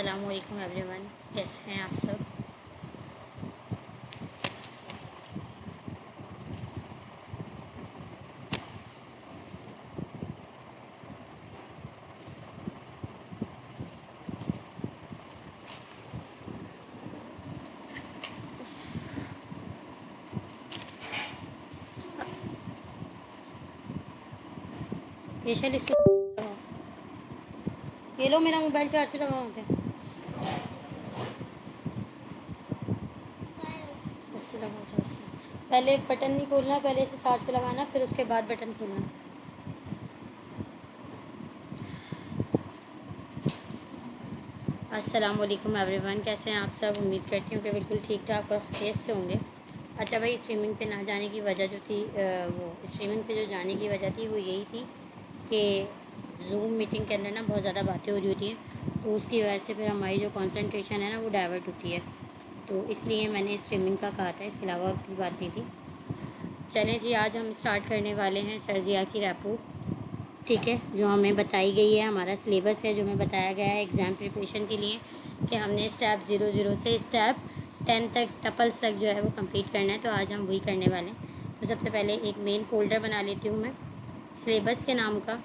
अस्सलाम वालेकुम एवरीवन, कैसे हैं आप सब। येशल इसको लगाओ। ये लो मेरा मोबाइल चार्ज पे लगाओ वहाँ पे, उससे लगाओ चार्ज पे। पहले बटन नहीं खोलना, पहले इसे चार्ज पे लगाना, फिर उसके बाद बटन खोलना। अस्सलाम वालेकुम एवरीवन, कैसे हैं आप सब। उम्मीद करती हूँ कि बिल्कुल ठीक ठाक और खैरियत से होंगे। अच्छा भाई, स्ट्रीमिंग पे ना जाने की वजह जो थी वो स्ट्रीमिंग पे जो जाने की वजह थी वो यही थी कि जूम मीटिंग के अंदर ना बहुत ज़्यादा बातें हो रही होती हैं, तो उसकी वजह से फिर हमारी जो कंसंट्रेशन है ना वो डाइवर्ट होती है। तो इसलिए मैंने स्ट्रीमिंग का कहा था, इसके अलावा और कोई बात नहीं थी। चलें जी, आज हम स्टार्ट करने वाले हैं सर्जिया की रैपो। ठीक है, जो हमें बताई गई है, हमारा सिलेबस है जो हमें बताया गया है एग्ज़ाम प्रिपरेशन के लिए कि हमने स्टेप 00 से स्टेप 10 तक टपल्स तक जो है वो कंप्लीट करना है। तो आज हम वही करने वाले हैं। तो सबसे पहले एक मेन फ़ोल्डर बना लेती हूँ मैं सिलेबस के नाम का।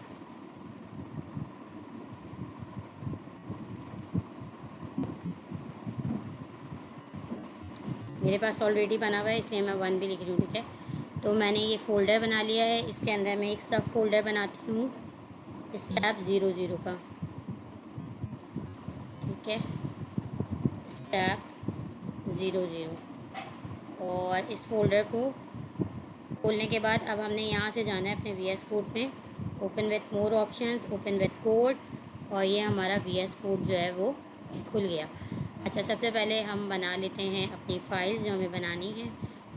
मेरे पास ऑलरेडी बना हुआ है, इसलिए मैं 1 भी लिख रही हूँ। ठीक है, तो मैंने ये फ़ोल्डर बना लिया है। इसके अंदर मैं एक सब फोल्डर बनाती हूँ स्टेप 00 का। ठीक है, स्टेप 00। और इस फोल्डर को खोलने के बाद अब हमने यहाँ से जाना है अपने VS कोड में, open with more options, open with code, और ये हमारा VS कोड जो है वो खुल गया। अच्छा, सबसे पहले हम बना लेते हैं अपनी फ़ाइल जो हमें बनानी है।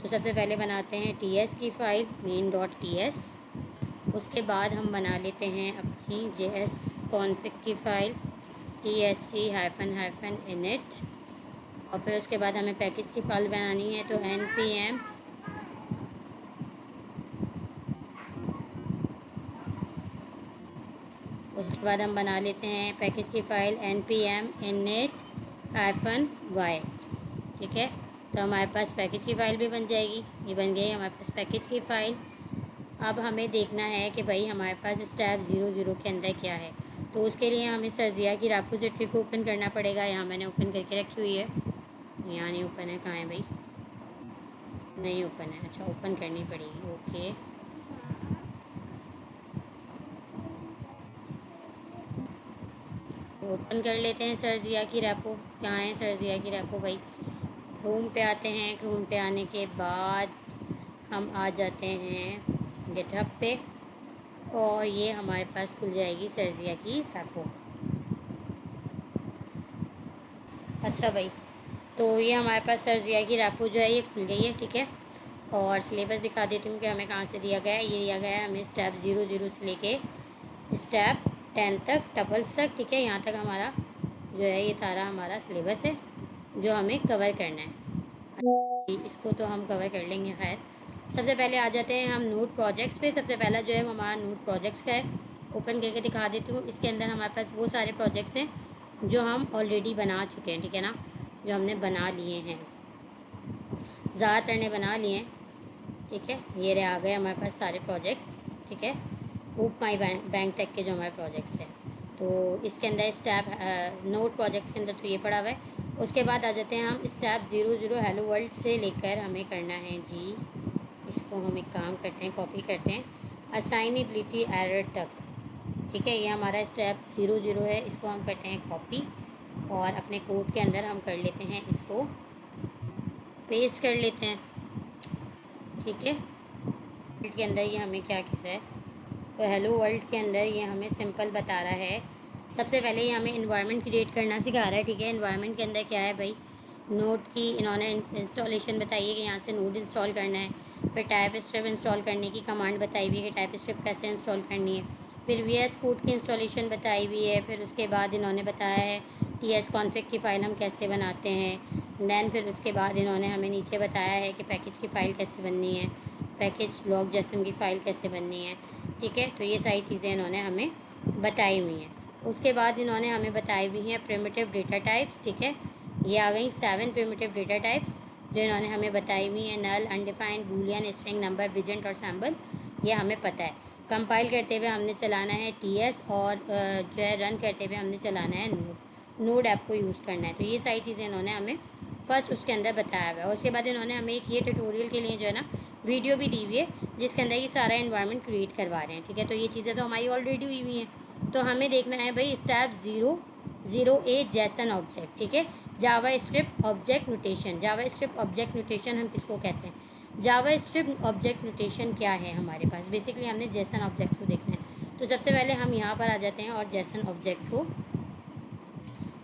तो सबसे पहले बनाते हैं TS की फ़ाइल main.ts। उसके बाद हम बना लेते हैं अपनी JS config की फ़ाइल tsc-init। और फिर उसके बाद हमें पैकेज की फ़ाइल बनानी है, तो npm उसके बाद हम बना लेते हैं पैकेज की फ़ाइल npm init-y। ठीक है, तो हमारे पास पैकेज की फ़ाइल भी बन जाएगी। ये बन गई हमारे पास पैकेज की फ़ाइल। अब हमें देखना है कि भाई हमारे पास स्टेप 00 के अंदर क्या है। तो उसके लिए हमें सर्जिया की रेपोजिटरी को ओपन करना पड़ेगा। यहाँ मैंने ओपन करके रखी हुई है। यहाँ नहीं ओपन है, कहाँ है भाई, नहीं ओपन है। अच्छा, ओपन करनी पड़ेगी। ओके, ओपन कर लेते हैं सर्जिया की रेपो। कहाँ है सर्जिया की रेपो भाई। क्रोम पे आते हैं। क्रोम पे आने के बाद हम आ जाते हैं गिटहब पे, और ये हमारे पास खुल जाएगी सर्जिया की रेपो। अच्छा भाई, तो ये हमारे पास सर्जिया की रेपो जो है ये खुल गई है। ठीक है, और सिलेबस दिखा देती हूँ कि हमें कहाँ से दिया गया है। ये दिया गया है हमें स्टेप 00 से लेके स्टेप 10 तक टपल्स तक। ठीक है, यहाँ तक हमारा जो है ये सारा हमारा सिलेबस है जो हमें कवर करना है। इसको तो हम कवर कर लेंगे। खैर, सबसे पहले आ जाते हैं हम नोट प्रोजेक्ट्स पे। सबसे पहला जो है वो हमारा नोट प्रोजेक्ट्स का है। ओपन करके दिखा देती हूँ। इसके अंदर हमारे पास वो सारे प्रोजेक्ट्स हैं जो हम ऑलरेडी बना चुके हैं। ठीक है ना, जो हमने बना लिए हैं, ज़्यादातर ने बना लिए हैं। ठीक है, ये रहे आ गए हमारे पास सारे प्रोजेक्ट्स। ठीक है, ऊप माई बैंक तक के जो हमारे प्रोजेक्ट्स थे, तो इसके अंदर स्टेप नोट प्रोजेक्ट्स के अंदर तो ये पड़ा हुआ है। उसके बाद आ जाते हैं हम स्टेप 00 हेलो वर्ल्ड से लेकर हमें करना है जी। इसको हम एक काम करते हैं, कॉपी करते हैं असाइनेबिलिटी एरर तक। ठीक है, ये हमारा स्टेप 00 है। इसको हम करते हैं कॉपी, और अपने कोड के अंदर हम कर लेते हैं, इसको पेस्ट कर लेते हैं। ठीक है, वर्ल्ड के अंदर ये हमें क्या कह रहा है, तो हेलो वर्ल्ड के अंदर ये हमें सिंपल बता रहा है। सबसे पहले ये हमें इन्वायरमेंट क्रिएट करना सिखा रहा है। ठीक है, इन्वायरमेंट के अंदर क्या है भाई, नोट की इन्होंने इंस्टॉलेशन बताइए कि यहाँ से नोट इंस्टॉल करना है। फिर टाइप स्ट्रिप इंस्टॉल करने की कमांड बताई हुई है कि टाइप स्ट्रिप कैसे इंस्टॉल करनी है। फिर VS कोड की इंस्टॉलेशन बताई हुई है। फिर उसके बाद इन्होंने बताया है TS कॉन्फ़िग की फ़ाइल हम कैसे बनाते हैं। दैन फिर उसके बाद इन्होंने हमें नीचे बताया है कि पैकेज की फ़ाइल कैसे बननी है, पैकेज लॉग जेसन की फ़ाइल कैसे बननी है। ठीक है, तो ये सारी चीज़ें इन्होंने हमें बताई हुई हैं। उसके बाद इन्होंने हमें बताई हुई हैं प्रिमिटिव डेटा टाइप्स, ठीक है। ये आ गई 7 प्रिमिटिव डेटा टाइप्स जो इन्होंने हमें बताई हुई हैं। नल, अनडिफाइंड, बूलियन, स्ट्रिंग, नंबर, बिजेंट और सैम्बल, ये हमें पता है। कंपाइल करते हुए हमने चलाना है TS, और जो है रन करते हुए हमने चलाना है नोड ऐप को यूज़ करना है। तो ये सारी चीज़ें इन्होंने हमें फर्स्ट उसके अंदर बताया हुआ है। और उसके बाद इन्होंने हमें एक ये ट्यूटोरियल के लिए जो है ना वीडियो भी दी हुई है, जिसके अंदर ये सारा इन्वायरमेंट क्रिएट करवा रहे हैं, ठीक है। तो ये चीज़ें तो हमारी ऑलरेडी हुई हुई हैं। तो हमें देखना है भाई स्टेप 0.0a जेसन ऑब्जेक्ट, ठीक है। जावा स्क्रिप्ट ऑब्जेक्ट नोटेशन। जावा स्क्रिप्ट ऑब्जेक्ट नोटेशन हम किसको कहते हैं? जावा स्क्रिप्ट ऑब्जेक्ट नोटेशन क्या है हमारे पास? बेसिकली हमने जेसन ऑब्जेक्ट को देखना है। तो सबसे पहले हम यहाँ पर आ जाते हैं और जेसन ऑब्जेक्ट को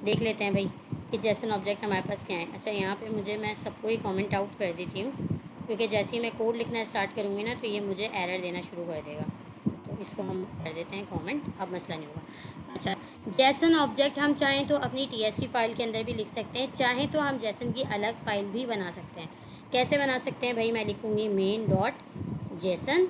देख लेते हैं भाई कि जेसन ऑब्जेक्ट हमारे पास क्या है। अच्छा, यहाँ पे मैं सबको ही कमेंट आउट कर देती हूँ, क्योंकि जैसे ही मैं कोड लिखना स्टार्ट करूँगी ना तो ये मुझे एरर देना शुरू कर देगा। तो इसको हम कर देते हैं कमेंट, अब मसला नहीं होगा। अच्छा, जेसन ऑब्जेक्ट हम चाहें तो अपनी TS की फ़ाइल के अंदर भी लिख सकते हैं, चाहें तो हम जेसन की अलग फ़ाइल भी बना सकते हैं। कैसे बना सकते हैं भाई? मैं लिखूँगी main.json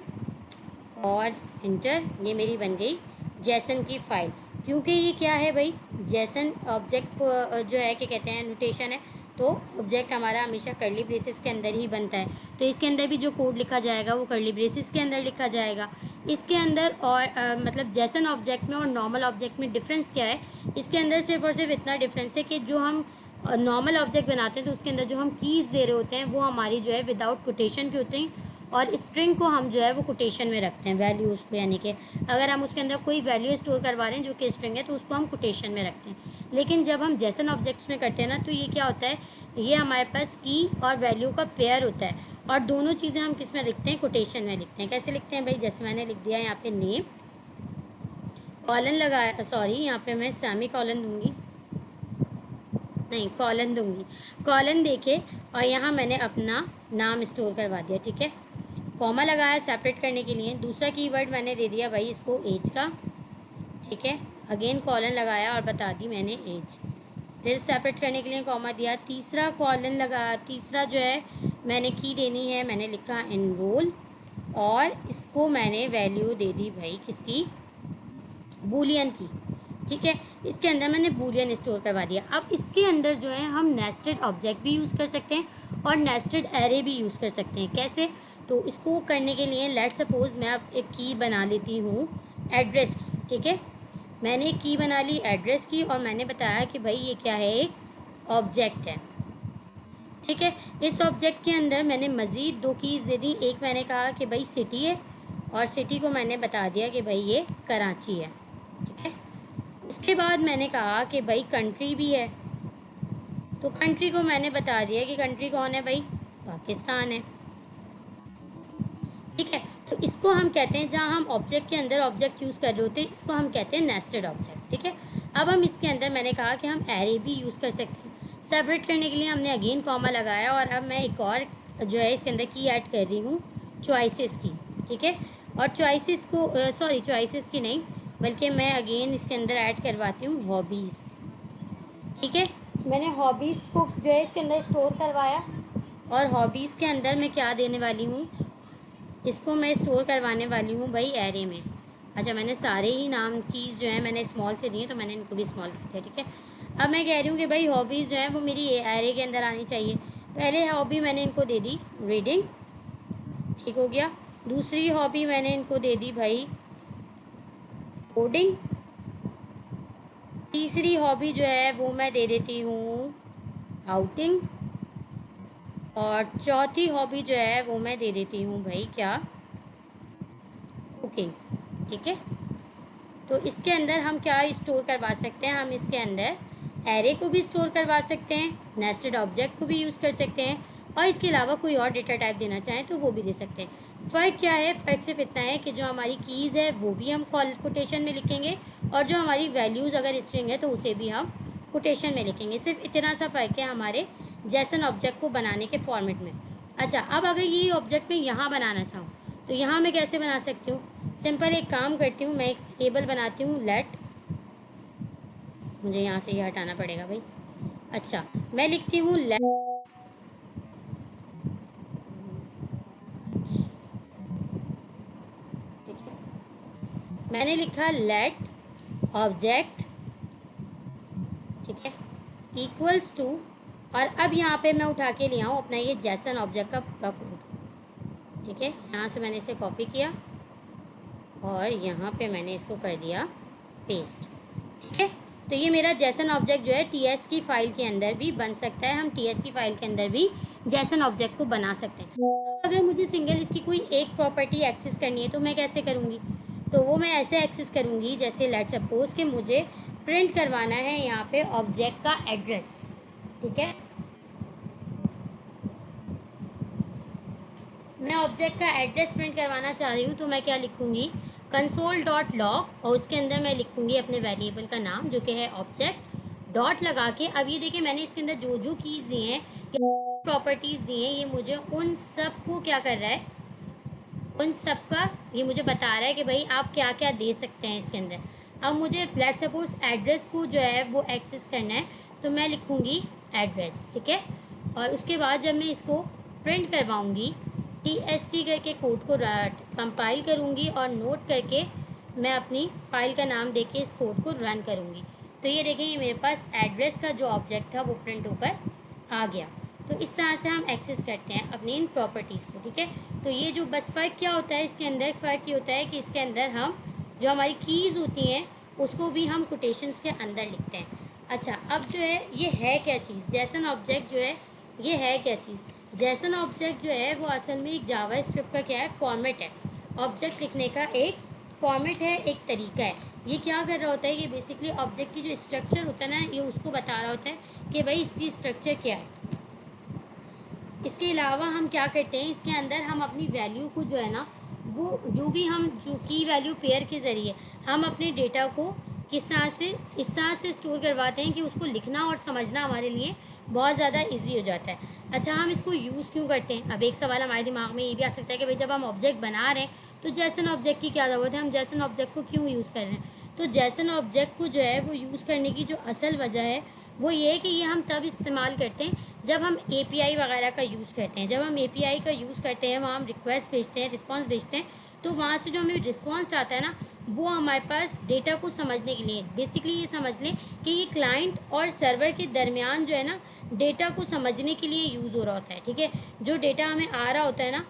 और इंटर, ये मेरी बन गई जेसन की फ़ाइल। क्योंकि ये क्या है भाई, जेसन ऑब्जेक्ट जो है क्या कहते हैं, नोटेशन है। तो ऑब्जेक्ट हमारा हमेशा कर्ली ब्रेसेस के अंदर ही बनता है। तो इसके अंदर भी जो कोड लिखा जाएगा वो कर्ली ब्रेसेस के अंदर लिखा जाएगा इसके अंदर। और मतलब जेसन ऑब्जेक्ट में और नॉर्मल ऑब्जेक्ट में डिफरेंस क्या है? इसके अंदर सिर्फ और सिर्फ इतना डिफरेंस है कि जो हम नॉर्मल ऑब्जेक्ट बनाते हैं तो उसके अंदर जो हम कीज़ दे रहे होते हैं वो हमारी जो है विदाउट कोटेशन की होती हैं, और स्ट्रिंग को हम जो है वो कोटेशन में रखते हैं, वैल्यूज़ को। यानी कि अगर हम उसके अंदर कोई वैल्यू स्टोर करवा रहे हैं जो कि स्ट्रिंग है तो उसको हम कोटेशन में रखते हैं। लेकिन जब हम जेसन ऑब्जेक्ट्स में करते हैं ना तो ये क्या होता है, ये हमारे पास की और वैल्यू का पेयर होता है, और दोनों चीज़ें हम किस में लिखते हैं? कोटेशन में लिखते हैं। कैसे लिखते हैं भाई? जैसे मैंने लिख दिया यहाँ पे नेम, कॉलन लगाया, सॉरी यहाँ पे मैं सेमी कॉलन दूंगी, नहीं कॉलन दूंगी, कॉलन देके और यहाँ मैंने अपना नाम स्टोर करवा दिया, ठीक है। कॉमा लगाया सेपरेट करने के लिए। दूसरा कीवर्ड मैंने दे दिया भाई इसको एज का, ठीक है। अगेन कॉलन लगाया और बता दी मैंने एज, फिर सेपरेट करने के लिए कॉमा दिया। तीसरा कॉलन लगा, तीसरा जो है मैंने की देनी है, मैंने लिखा एनरोल, और इसको मैंने वैल्यू दे दी भाई किसकी? बूलियन की, ठीक है। इसके अंदर मैंने बूलियन स्टोर करवा दिया। अब इसके अंदर जो है हम नेस्टेड ऑब्जेक्ट भी यूज़ कर सकते हैं और नेस्टेड एरे भी यूज़ कर सकते हैं। कैसे? तो इसको करने के लिए लेट सपोज मैं अब एक की बना लेती हूँ एड्रेस की, ठीक है। मैंने एक की बना ली एड्रेस की, और मैंने बताया कि भाई ये क्या है, एक ऑब्जेक्ट है, ठीक है। इस ऑब्जेक्ट के अंदर मैंने मज़ीद दो कीज़ दे दी। एक मैंने कहा कि भाई सिटी है, और सिटी को मैंने बता दिया कि भाई ये कराची है, ठीक है। उसके बाद मैंने कहा कि भाई कंट्री भी है, तो कंट्री को मैंने बता दिया कि कंट्री कौन है भाई? पाकिस्तान है, ठीक है। तो इसको हम कहते हैं, जहाँ हम ऑब्जेक्ट के अंदर ऑब्जेक्ट यूज़ कर रहे होते हैं, इसको हम कहते हैं नेस्टेड ऑब्जेक्ट, ठीक है। अब हम इसके अंदर मैंने कहा कि हम एरे भी यूज़ कर सकते हैं। सेपरेट करने के लिए हमने अगेन कॉमा लगाया, और अब मैं एक और जो है इसके अंदर की ऐड कर रही हूँ, चॉइसेस की, ठीक है। और चॉइसेस को सॉरी चॉइसेस की नहीं, बल्कि मैं अगेन इसके अंदर ऐड करवाती हूँ हॉबीज़, ठीक है। मैंने हॉबीज़ को जो है इसके अंदर स्टोर करवाया, और हॉबीज़ के अंदर मैं क्या देने वाली हूँ, इसको मैं स्टोर करवाने वाली हूँ भाई एरे में। अच्छा, मैंने सारे ही नाम कीज़ जो है मैंने स्मॉल से दिए, तो मैंने इनको भी स्मॉल कर दिया, ठीक है। अब मैं कह रही हूँ कि भाई हॉबीज़ जो है वो मेरी एरे के अंदर आनी चाहिए। पहले हॉबी मैंने इनको दे दी रीडिंग, ठीक हो गया। दूसरी हॉबी मैंने इनको दे दी भाई कोडिंग। तीसरी हॉबी जो है वो मैं दे देती हूँ आउटिंग, और चौथी हॉबी जो है वो मैं दे देती हूँ भाई क्या? कुकिंग, ठीक है। तो इसके अंदर हम क्या स्टोर करवा सकते हैं? हम इसके अंदर एरे को भी स्टोर करवा सकते हैं, नेस्टेड ऑब्जेक्ट को भी यूज़ कर सकते हैं, और इसके अलावा कोई और डेटा टाइप देना चाहें तो वो भी दे सकते हैं। फ़र्क क्या है? फ़र्क सिर्फ इतना है कि जो हमारी कीज़ है वो भी हम कोटेशन में लिखेंगे, और जो हमारी वैल्यूज़ अगर स्ट्रिंग है तो उसे भी हम कोटेशन में लिखेंगे। सिर्फ इतना सा फ़र्क है हमारे जेसन ऑब्जेक्ट को बनाने के फॉर्मेट में। अच्छा, अब अगर ये ऑब्जेक्ट मैं यहाँ बनाना चाहूँ तो यहाँ मैं कैसे बना सकती हूँ? सिंपल एक काम करती हूँ, मैं एक टेबल बनाती हूँ लेट, मुझे यहाँ से ये हटाना पड़ेगा भाई। अच्छा, मैं लिखती हूँ लेट, ठीक है। मैंने लिखा लेट ऑब्जेक्ट, ठीक है, इक्वल्स टू, और अब यहाँ पे मैं उठा के ले आऊँ अपना ये जेसन ऑब्जेक्ट का कोड, ठीक है। यहाँ से मैंने इसे कॉपी किया और यहाँ पे मैंने इसको कर दिया पेस्ट, ठीक है। तो ये मेरा जेसन ऑब्जेक्ट जो है टीएस की फ़ाइल के अंदर भी बन सकता है, हम टीएस की फ़ाइल के अंदर भी जेसन ऑब्जेक्ट को बना सकते हैं। अब अगर मुझे सिंगल इसकी कोई एक प्रॉपर्टी एक्सेस करनी है तो मैं कैसे करूँगी, तो वो मैं ऐसे एक्सेस करूँगी जैसे लेट सपोज कि मुझे प्रिंट करवाना है यहाँ पे ऑब्जेक्ट का एड्रेस, ठीक है। मैं ऑब्जेक्ट का एड्रेस प्रिंट करवाना चाह रही हूँ तो मैं क्या लिखूँगी, कंसोल डॉट लॉग, और उसके अंदर मैं लिखूँगी अपने वेरिएबल का नाम जो कि है ऑब्जेक्ट, डॉट लगा के। अब ये देखिए मैंने इसके अंदर जो जो कीज़ दी हैं, प्रॉपर्टीज़ दी हैं, ये मुझे उन सब को क्या कर रहा है, उन सब का ये मुझे बता रहा है कि भाई आप क्या क्या दे सकते हैं इसके अंदर। अब मुझे लेट सपोज एड्रेस को जो है वो एक्सेस करना है तो मैं लिखूँगी एड्रेस, ठीक है। और उसके बाद जब मैं इसको प्रिंट करवाऊँगी TSC करके कोड को कंपाइल करूँगी और नोट करके मैं अपनी फ़ाइल का नाम देके इस कोड को रन करूँगी। तो ये देखें ये मेरे पास एड्रेस का जो ऑब्जेक्ट था वो प्रिंट होकर आ गया। तो इस तरह से हम एक्सेस करते हैं अपनी इन प्रॉपर्टीज़ को, ठीक है। तो ये जो बस फ़र्क क्या होता है इसके अंदर, फ़र्क ये होता है कि इसके अंदर हम जो हमारी कीज़ होती हैं उसको भी हम कोटेशंस के अंदर लिखते हैं। अच्छा, अब जो है ये है क्या चीज़, जेसन ऑब्जेक्ट जो है ये है क्या चीज़। जेसन ऑब्जेक्ट जो है वो असल में एक जावा स्क्रिप्ट का क्या है, फॉर्मेट है। ऑब्जेक्ट लिखने का एक फॉर्मेट है, एक तरीका है। ये क्या कर रहा होता है, ये बेसिकली ऑब्जेक्ट की जो स्ट्रक्चर होता है ना, ये उसको बता रहा होता है कि भाई इसकी स्ट्रक्चर क्या है। इसके अलावा हम क्या करते हैं, इसके अंदर हम अपनी वैल्यू को जो है ना, वो जो भी हम जो की वैल्यू पेयर के ज़रिए हम अपने डेटा को किस तरह से इस तरह से स्टोर करवाते हैं कि उसको लिखना और समझना हमारे लिए बहुत ज़्यादा इजी हो जाता है। अच्छा, हम इसको यूज़ क्यों करते हैं, अब एक सवाल हमारे दिमाग में ये भी आ सकता है कि भाई जब हम ऑब्जेक्ट बना रहे हैं तो जेसन ऑब्जेक्ट की क्या ज़रूरत है, हम जेसन ऑब्जेक्ट को क्यों यूज़ कर रहे हैं। तो जेसन ऑब्जेक्ट को जो है वो यूज़ करने की जो असल वजह है वो ये है कि ये हम तब इस्तेमाल करते हैं जब हम API वगैरह का यूज़ करते हैं। जब हम API का यूज़ करते हैं, वहाँ हम रिक्वेस्ट भेजते हैं, रिस्पांस भेजते हैं, तो वहाँ से जो हमें रिस्पांस आता है ना, वो हमारे पास डेटा को समझने के लिए, बेसिकली ये समझ लें कि ये क्लाइंट और सर्वर के दरमियान जो है ना, डेटा को समझने के लिए यूज़ हो रहा होता है, ठीक है। जो डेटा हमें आ रहा होता है ना,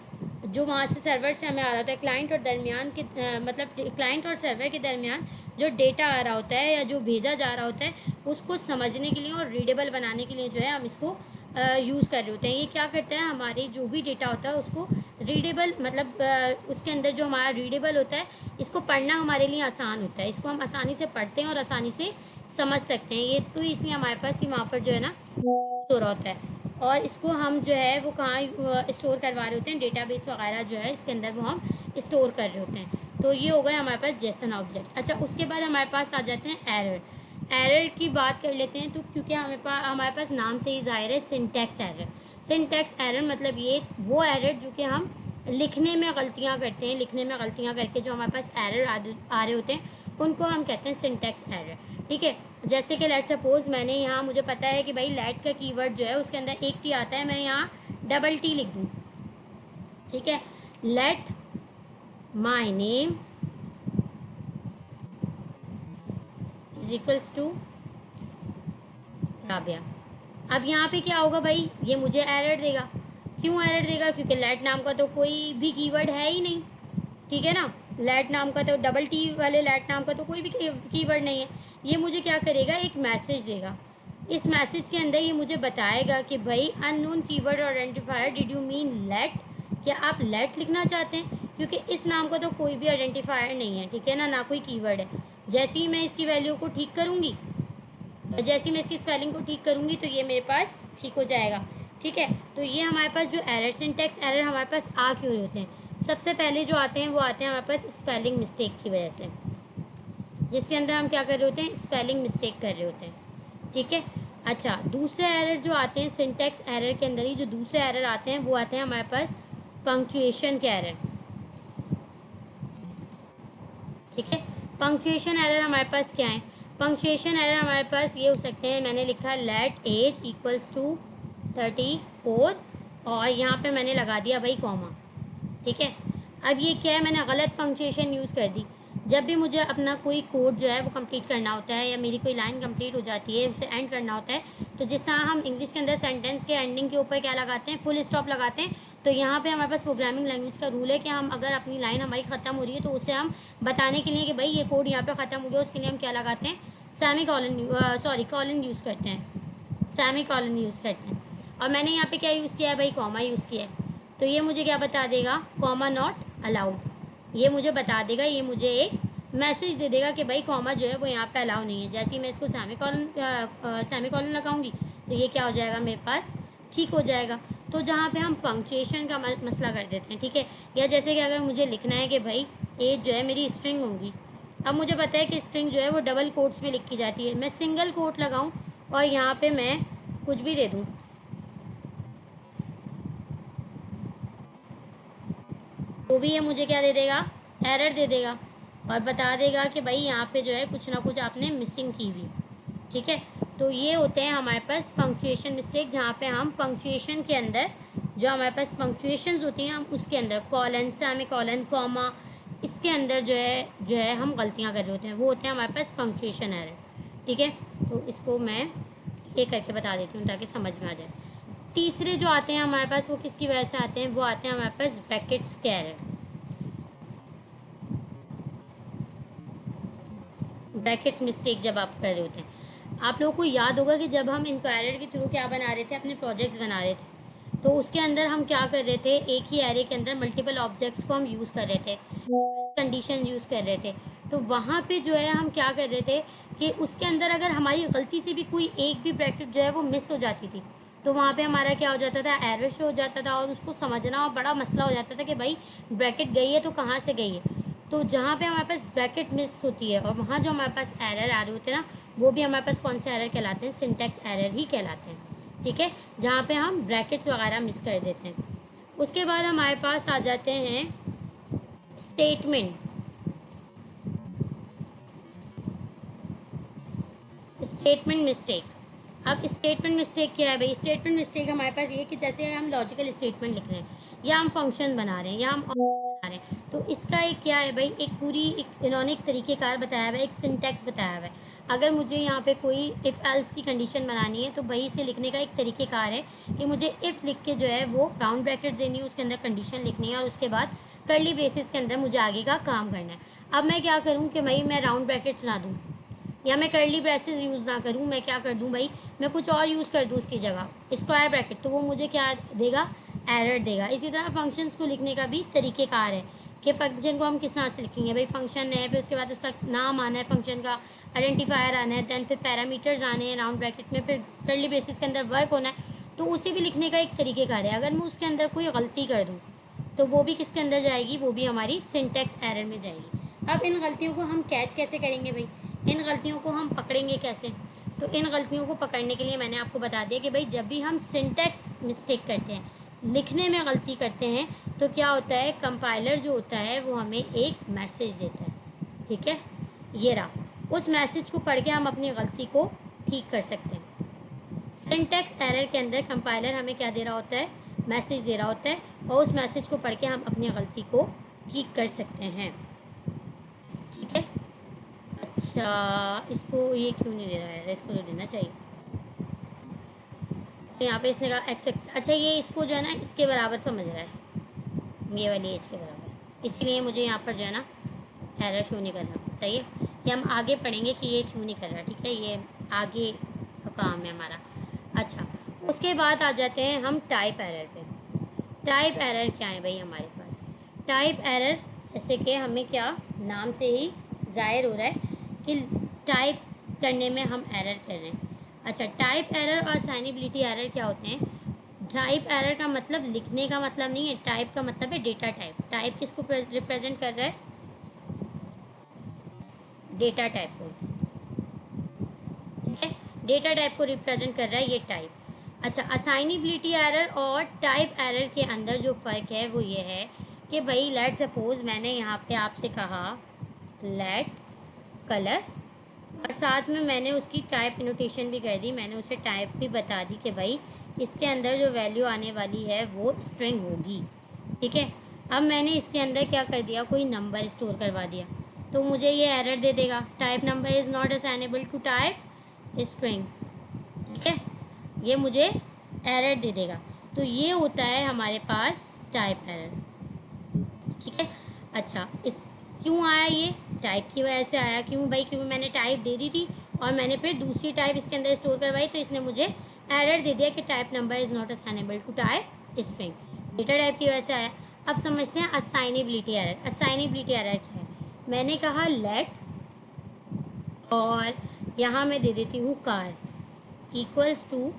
जो वहाँ से सर्वर से हमें आ रहा होता है, क्लाइंट और दरमियान के मतलब क्लाइंट और सर्वर के दरमियान जो डेटा आ रहा होता है या जो भेजा जा रहा होता है, उसको समझने के लिए और रीडेबल बनाने के लिए जो है हम इसको यूज़ कर रहे होते हैं। ये क्या करता है, हमारे जो भी डेटा होता है उसको रीडेबल मतलब उसके अंदर जो हमारा रीडेबल होता है, इसको पढ़ना हमारे लिए आसान होता है, इसको हम आसानी से पढ़ते हैं और आसानी से समझ सकते हैं। ये तो इसलिए हमारे पास ही वहाँ पर जो है ना यूज़ हो रहा होता है। और इसको हम जो है वो कहाँ स्टोर करवा रहे होते हैं, डेटाबेस वगैरह जो है इसके अंदर वो हम स्टोर कर रहे होते हैं। तो ये हो गया हमारे पास जेसन ऑब्जेक्ट। अच्छा, उसके बाद हमारे पास आ जाते हैं एरर। एरर की बात कर लेते हैं, तो क्योंकि हमारे पास नाम से ही ज़ाहिर है सिंटैक्स एरर। सिंटैक्स एरर मतलब ये वो एरर जो कि हम लिखने में गलतियाँ करते हैं, लिखने में गलतियाँ करके जो हमारे पास एरर आ रहे होते हैं उनको हम कहते हैं सिंटैक्स एरर, ठीक है। जैसे कि लेट सपोज मैंने यहाँ, मुझे पता है कि भाई लेट का कीवर्ड जो है उसके अंदर एक टी आता है, मैं यहाँ डबल टी लिख दूँ, ठीक है। Let my name is equals to Rabia. अब यहाँ पे क्या होगा भाई, ये मुझे एरर देगा। क्यों एरर देगा, क्योंकि लेट नाम का तो कोई भी कीवर्ड है ही नहीं, ठीक है ना। लेट नाम का तो डबल टी वाले लेट नाम का तो कोई भी कीवर्ड नहीं है। ये मुझे क्या करेगा, एक मैसेज देगा। इस मैसेज के अंदर ये मुझे बताएगा कि भाई अननोन कीवर्ड और identifier, did you mean let, क्या आप लेट लिखना चाहते हैं, क्योंकि इस नाम का तो कोई भी आइडेंटिफायर नहीं है, ठीक है ना, ना कोई कीवर्ड है। जैसे ही मैं इसकी वैल्यू को ठीक करूँगी, जैसे ही मैं इसकी स्पेलिंग को ठीक करूँगी तो ये मेरे पास ठीक हो जाएगा, ठीक है। तो ये हमारे पास जो एरर, सिंटैक्स एरर हमारे पास आ क्यों रहे होते हैं, सबसे पहले जो आते हैं वो आते हैं हमारे पास स्पेलिंग मिस्टेक की वजह से, जिसके अंदर हम क्या कर रहे होते हैं, स्पेलिंग मिस्टेक कर रहे होते हैं, ठीक है। अच्छा, दूसरे एरर जो आते हैं सिंटैक्स एरर के अंदर ही, जो दूसरे एरर आते हैं वो आते हैं हमारे पास पंक्चुएशन के एरर, ठीक है। पंक्चुएशन एरर हमारे पास क्या है, पंक्चुएशन एरर हमारे पास ये हो सकते हैं, मैंने लिखा लेट एज इक्वल्स टू 34 और यहाँ पे मैंने लगा दिया भाई कॉमा, ठीक है। अब ये क्या है, मैंने गलत पंक्चुएशन यूज़ कर दी। जब भी मुझे अपना कोई कोड जो है वो कंप्लीट करना होता है या मेरी कोई लाइन कंप्लीट हो जाती है, उसे एंड करना होता है, तो जिस तरह हम इंग्लिश के अंदर सेंटेंस के एंडिंग के ऊपर क्या लगाते हैं, फुल स्टॉप लगाते हैं, तो यहाँ पे हमारे पास प्रोग्रामिंग लैंग्वेज का रूल है कि हम अगर अपनी लाइन हमारी ख़त्म हो रही है तो उसे हम बताने के लिए कि भाई ये कोड यहाँ पर ख़त्म हो गया, उसके लिए हम क्या लगाते हैं, semi colon, sorry colon use करते हैं, सेमी कॉलन यूज़ करते हैं। और मैंने यहाँ पे क्या यूज़ किया है भाई, कॉमा यूज़ किया है। तो ये मुझे क्या बता देगा, कॉमा नॉट अलाउड। ये मुझे बता देगा, ये मुझे एक मैसेज दे देगा कि भाई कॉमा जो है वो यहाँ पे अलाउ नहीं है। जैसे ही मैं इसको सेमी कॉलन लगाऊंगी तो ये क्या हो जाएगा मेरे पास, ठीक हो जाएगा। तो जहाँ पे हम पंक्चुएशन का मसला कर देते हैं, ठीक है। या जैसे कि अगर मुझे लिखना है कि भाई एज जो है मेरी स्ट्रिंग होगी, अब मुझे पता है कि स्ट्रिंग जो है वो डबल कोट्स में लिखी जाती है, मैं सिंगल कोट लगाऊँ और यहाँ पर मैं कुछ भी दे दूँ, तो भी ये मुझे क्या दे देगा, एरर दे देगा और बता देगा कि भाई यहाँ पे जो है कुछ ना कुछ आपने मिसिंग की हुई, ठीक है। तो ये होते हैं हमारे पास पंक्चुएशन मिस्टेक, जहाँ पे हम पंक्चुएशन के अंदर जो हमारे पास पंक्चुएशंस होती हैं हम उसके अंदर कॉलन, सेमी कॉलन, कॉमा, इसके अंदर जो है हम गलतियाँ कर रहे होते हैं, वो होते हैं हमारे पास पंक्चुएशन एरर, ठीक है। तो इसको मैं ये करके बता देती हूँ ताकि समझ में आ जाए। तीसरे जो आते हैं हमारे पास वो किसकी वजह से आते हैं, वो आते हैं हमारे पास ब्रैकेट्स के एरर। ब्रैकेट मिस्टेक जब आप कर रहे होते हैं, आप लोगों को याद होगा कि जब हम इंक्वायरर के थ्रू क्या बना रहे थे, अपने प्रोजेक्ट्स बना रहे थे, तो उसके अंदर हम क्या कर रहे थे, एक ही एरे के अंदर मल्टीपल ऑब्जेक्ट्स को हम यूज़ कर रहे थे, कंडीशन यूज़ कर रहे थे। तो वहाँ पे जो है हम क्या कर रहे थे कि उसके अंदर अगर हमारी गलती से भी कोई एक भी ब्रैकेट जो है वो मिस हो जाती थी, तो वहाँ पे हमारा क्या हो जाता था, एरर शो हो जाता था और उसको समझना बड़ा मसला हो जाता था कि भाई ब्रैकेट गई है तो कहाँ से गई है। तो जहाँ पे हमारे पास ब्रैकेट मिस होती है और वहाँ जो हमारे पास एरर आ रहे होते हैं ना, वो भी हमारे पास कौन से एरर कहलाते हैं, सिंटैक्स एरर ही कहलाते हैं, ठीक है। जहाँ पे हम ब्रैकेट्स वगैरह मिस कर देते हैं। उसके बाद हमारे पास आ जाते हैं स्टेटमेंट, स्टेटमेंट मिस्टेक। अब स्टेटमेंट मिस्टेक क्या है भाई, स्टेटमेंट मिस्टेक हमारे पास ये है कि जैसे हम लॉजिकल स्टेटमेंट लिख रहे हैं या हम फंक्शन बना रहे हैं या हम बना रहे हैं, तो इसका एक क्या है भाई, एक पूरी इन्होंने एक तरीक़ेकार बताया हुआ है, एक सिंटैक्स बताया हुआ है। अगर मुझे यहाँ पे कोई इफ़ एल्स की कंडीशन बनानी है तो भाई इसे लिखने का एक तरीक़ेकार है कि मुझे इफ़ लिख के जो है वो राउंड ब्रैकेट देनी है, उसके अंदर कंडीशन लिखनी है और उसके बाद कर्ली ब्रेसेस के अंदर मुझे आगे का काम करना है। अब मैं क्या करूँ कि भाई मैं राउंड ब्रैकेट्स ना दूँ या मैं कर्ली ब्रेसेस यूज़ ना करूँ, मैं क्या कर दूँ भाई, मैं कुछ और यूज़ कर दूँ उसकी जगह, स्क्वायर ब्रैकेट, तो वो मुझे क्या देगा, एरर देगा। इसी तरह फंक्शंस को लिखने का भी तरीक़ेकार है कि फंक्शन को हम किस तरह से लिखेंगे, भाई फंक्शन है, फिर उसके बाद उसका नाम आना है, फंक्शन का आइडेंटिफायर आना है, दैन फिर पैरामीटर्स आने हैं राउंड ब्रैकेट में, फिर कर्ली ब्रेसेस के अंदर वर्क होना है, तो उसे भी लिखने का एक तरीक़ेकार है। अगर मैं उसके अंदर कोई गलती कर दूँ तो वो भी किसके अंदर जाएगी, वो भी हमारी सिंटैक्स एरर में जाएगी। अब इन गलतियों को हम कैच कैसे करेंगे भाई, इन गलतियों को हम पकड़ेंगे कैसे, तो इन गलतियों को पकड़ने के लिए मैंने आपको बता दिया कि भाई जब भी हम सिंटैक्स मिस्टेक करते हैं, लिखने में गलती करते हैं, तो क्या होता है, कंपाइलर जो होता है वो हमें एक मैसेज देता है, ठीक है, ये रहा। उस मैसेज को पढ़ के हम अपनी गलती को ठीक कर सकते हैं। सिंटैक्स एरर के अंदर कंपाइलर हमें क्या दे रहा होता है, मैसेज दे रहा होता है और उस मैसेज को पढ़ के हम अपनी गलती को ठीक कर सकते हैं, ठीक है। अच्छा, इसको ये क्यों नहीं दे रहा है, इसको तो देना चाहिए। तो यहाँ पे इसने कहा एक्सेप्ट, अच्छा ये इसको जो है ना इसके बराबर समझ रहा है, ये वाली एज के बराबर, इसलिए मुझे यहाँ पर जो है ना एरर शो नहीं कर रहा, सही है। ये हम आगे पढ़ेंगे कि ये क्यों नहीं कर रहा, ठीक है, ये आगे का काम है हमारा। अच्छा, उसके बाद आ जाते हैं हम टाइप एरर पे। टाइप एरर क्या है भाई हमारे पास, टाइप एरर जैसे कि हमें क्या नाम से ही ज़ाहिर हो रहा है कि टाइप करने में हम एरर कर रहे हैं। अच्छा, टाइप एरर और साइनेबिलिटी एरर क्या होते हैं, टाइप एरर का मतलब लिखने का मतलब नहीं है, टाइप का मतलब है डेटा टाइप। टाइप किसको रिप्रेजेंट कर रहा है, डेटा टाइप को, ठीक है, डेटा टाइप को रिप्रेजेंट कर रहा है ये टाइप। अच्छा, असाइनेबिलिटी एरर और टाइप एरर के अंदर जो फ़र्क है वो ये है कि भाई लेट सपोज मैंने यहाँ पे आपसे कहा लेट कलर और साथ में मैंने उसकी टाइप नोटेशन भी कर दी, मैंने उसे टाइप भी बता दी कि भाई इसके अंदर जो वैल्यू आने वाली है वो स्ट्रिंग होगी, ठीक है। अब मैंने इसके अंदर क्या कर दिया, कोई नंबर स्टोर करवा दिया, तो मुझे ये एरर दे देगा, type number is not assignable to type string, ठीक है, ये मुझे एरर दे देगा। तो ये होता है हमारे पास टाइप एरर, ठीक है। अच्छा, इस क्यों आया ये, टाइप की वजह से आया। क्यों भाई, क्योंकि मैंने टाइप दे दी थी और मैंने फिर दूसरी टाइप इसके अंदर स्टोर करवाई, तो इसने मुझे एरर दे दिया कि type number is not assignable to type string, data type की वजह से आया। अब समझते हैं असाइनेबिलिटी एरर। असाइनेबिलिटी एरर क्या है, मैंने कहा लेट, और यहाँ मैं दे देती हूँ कार इक्वल्स टू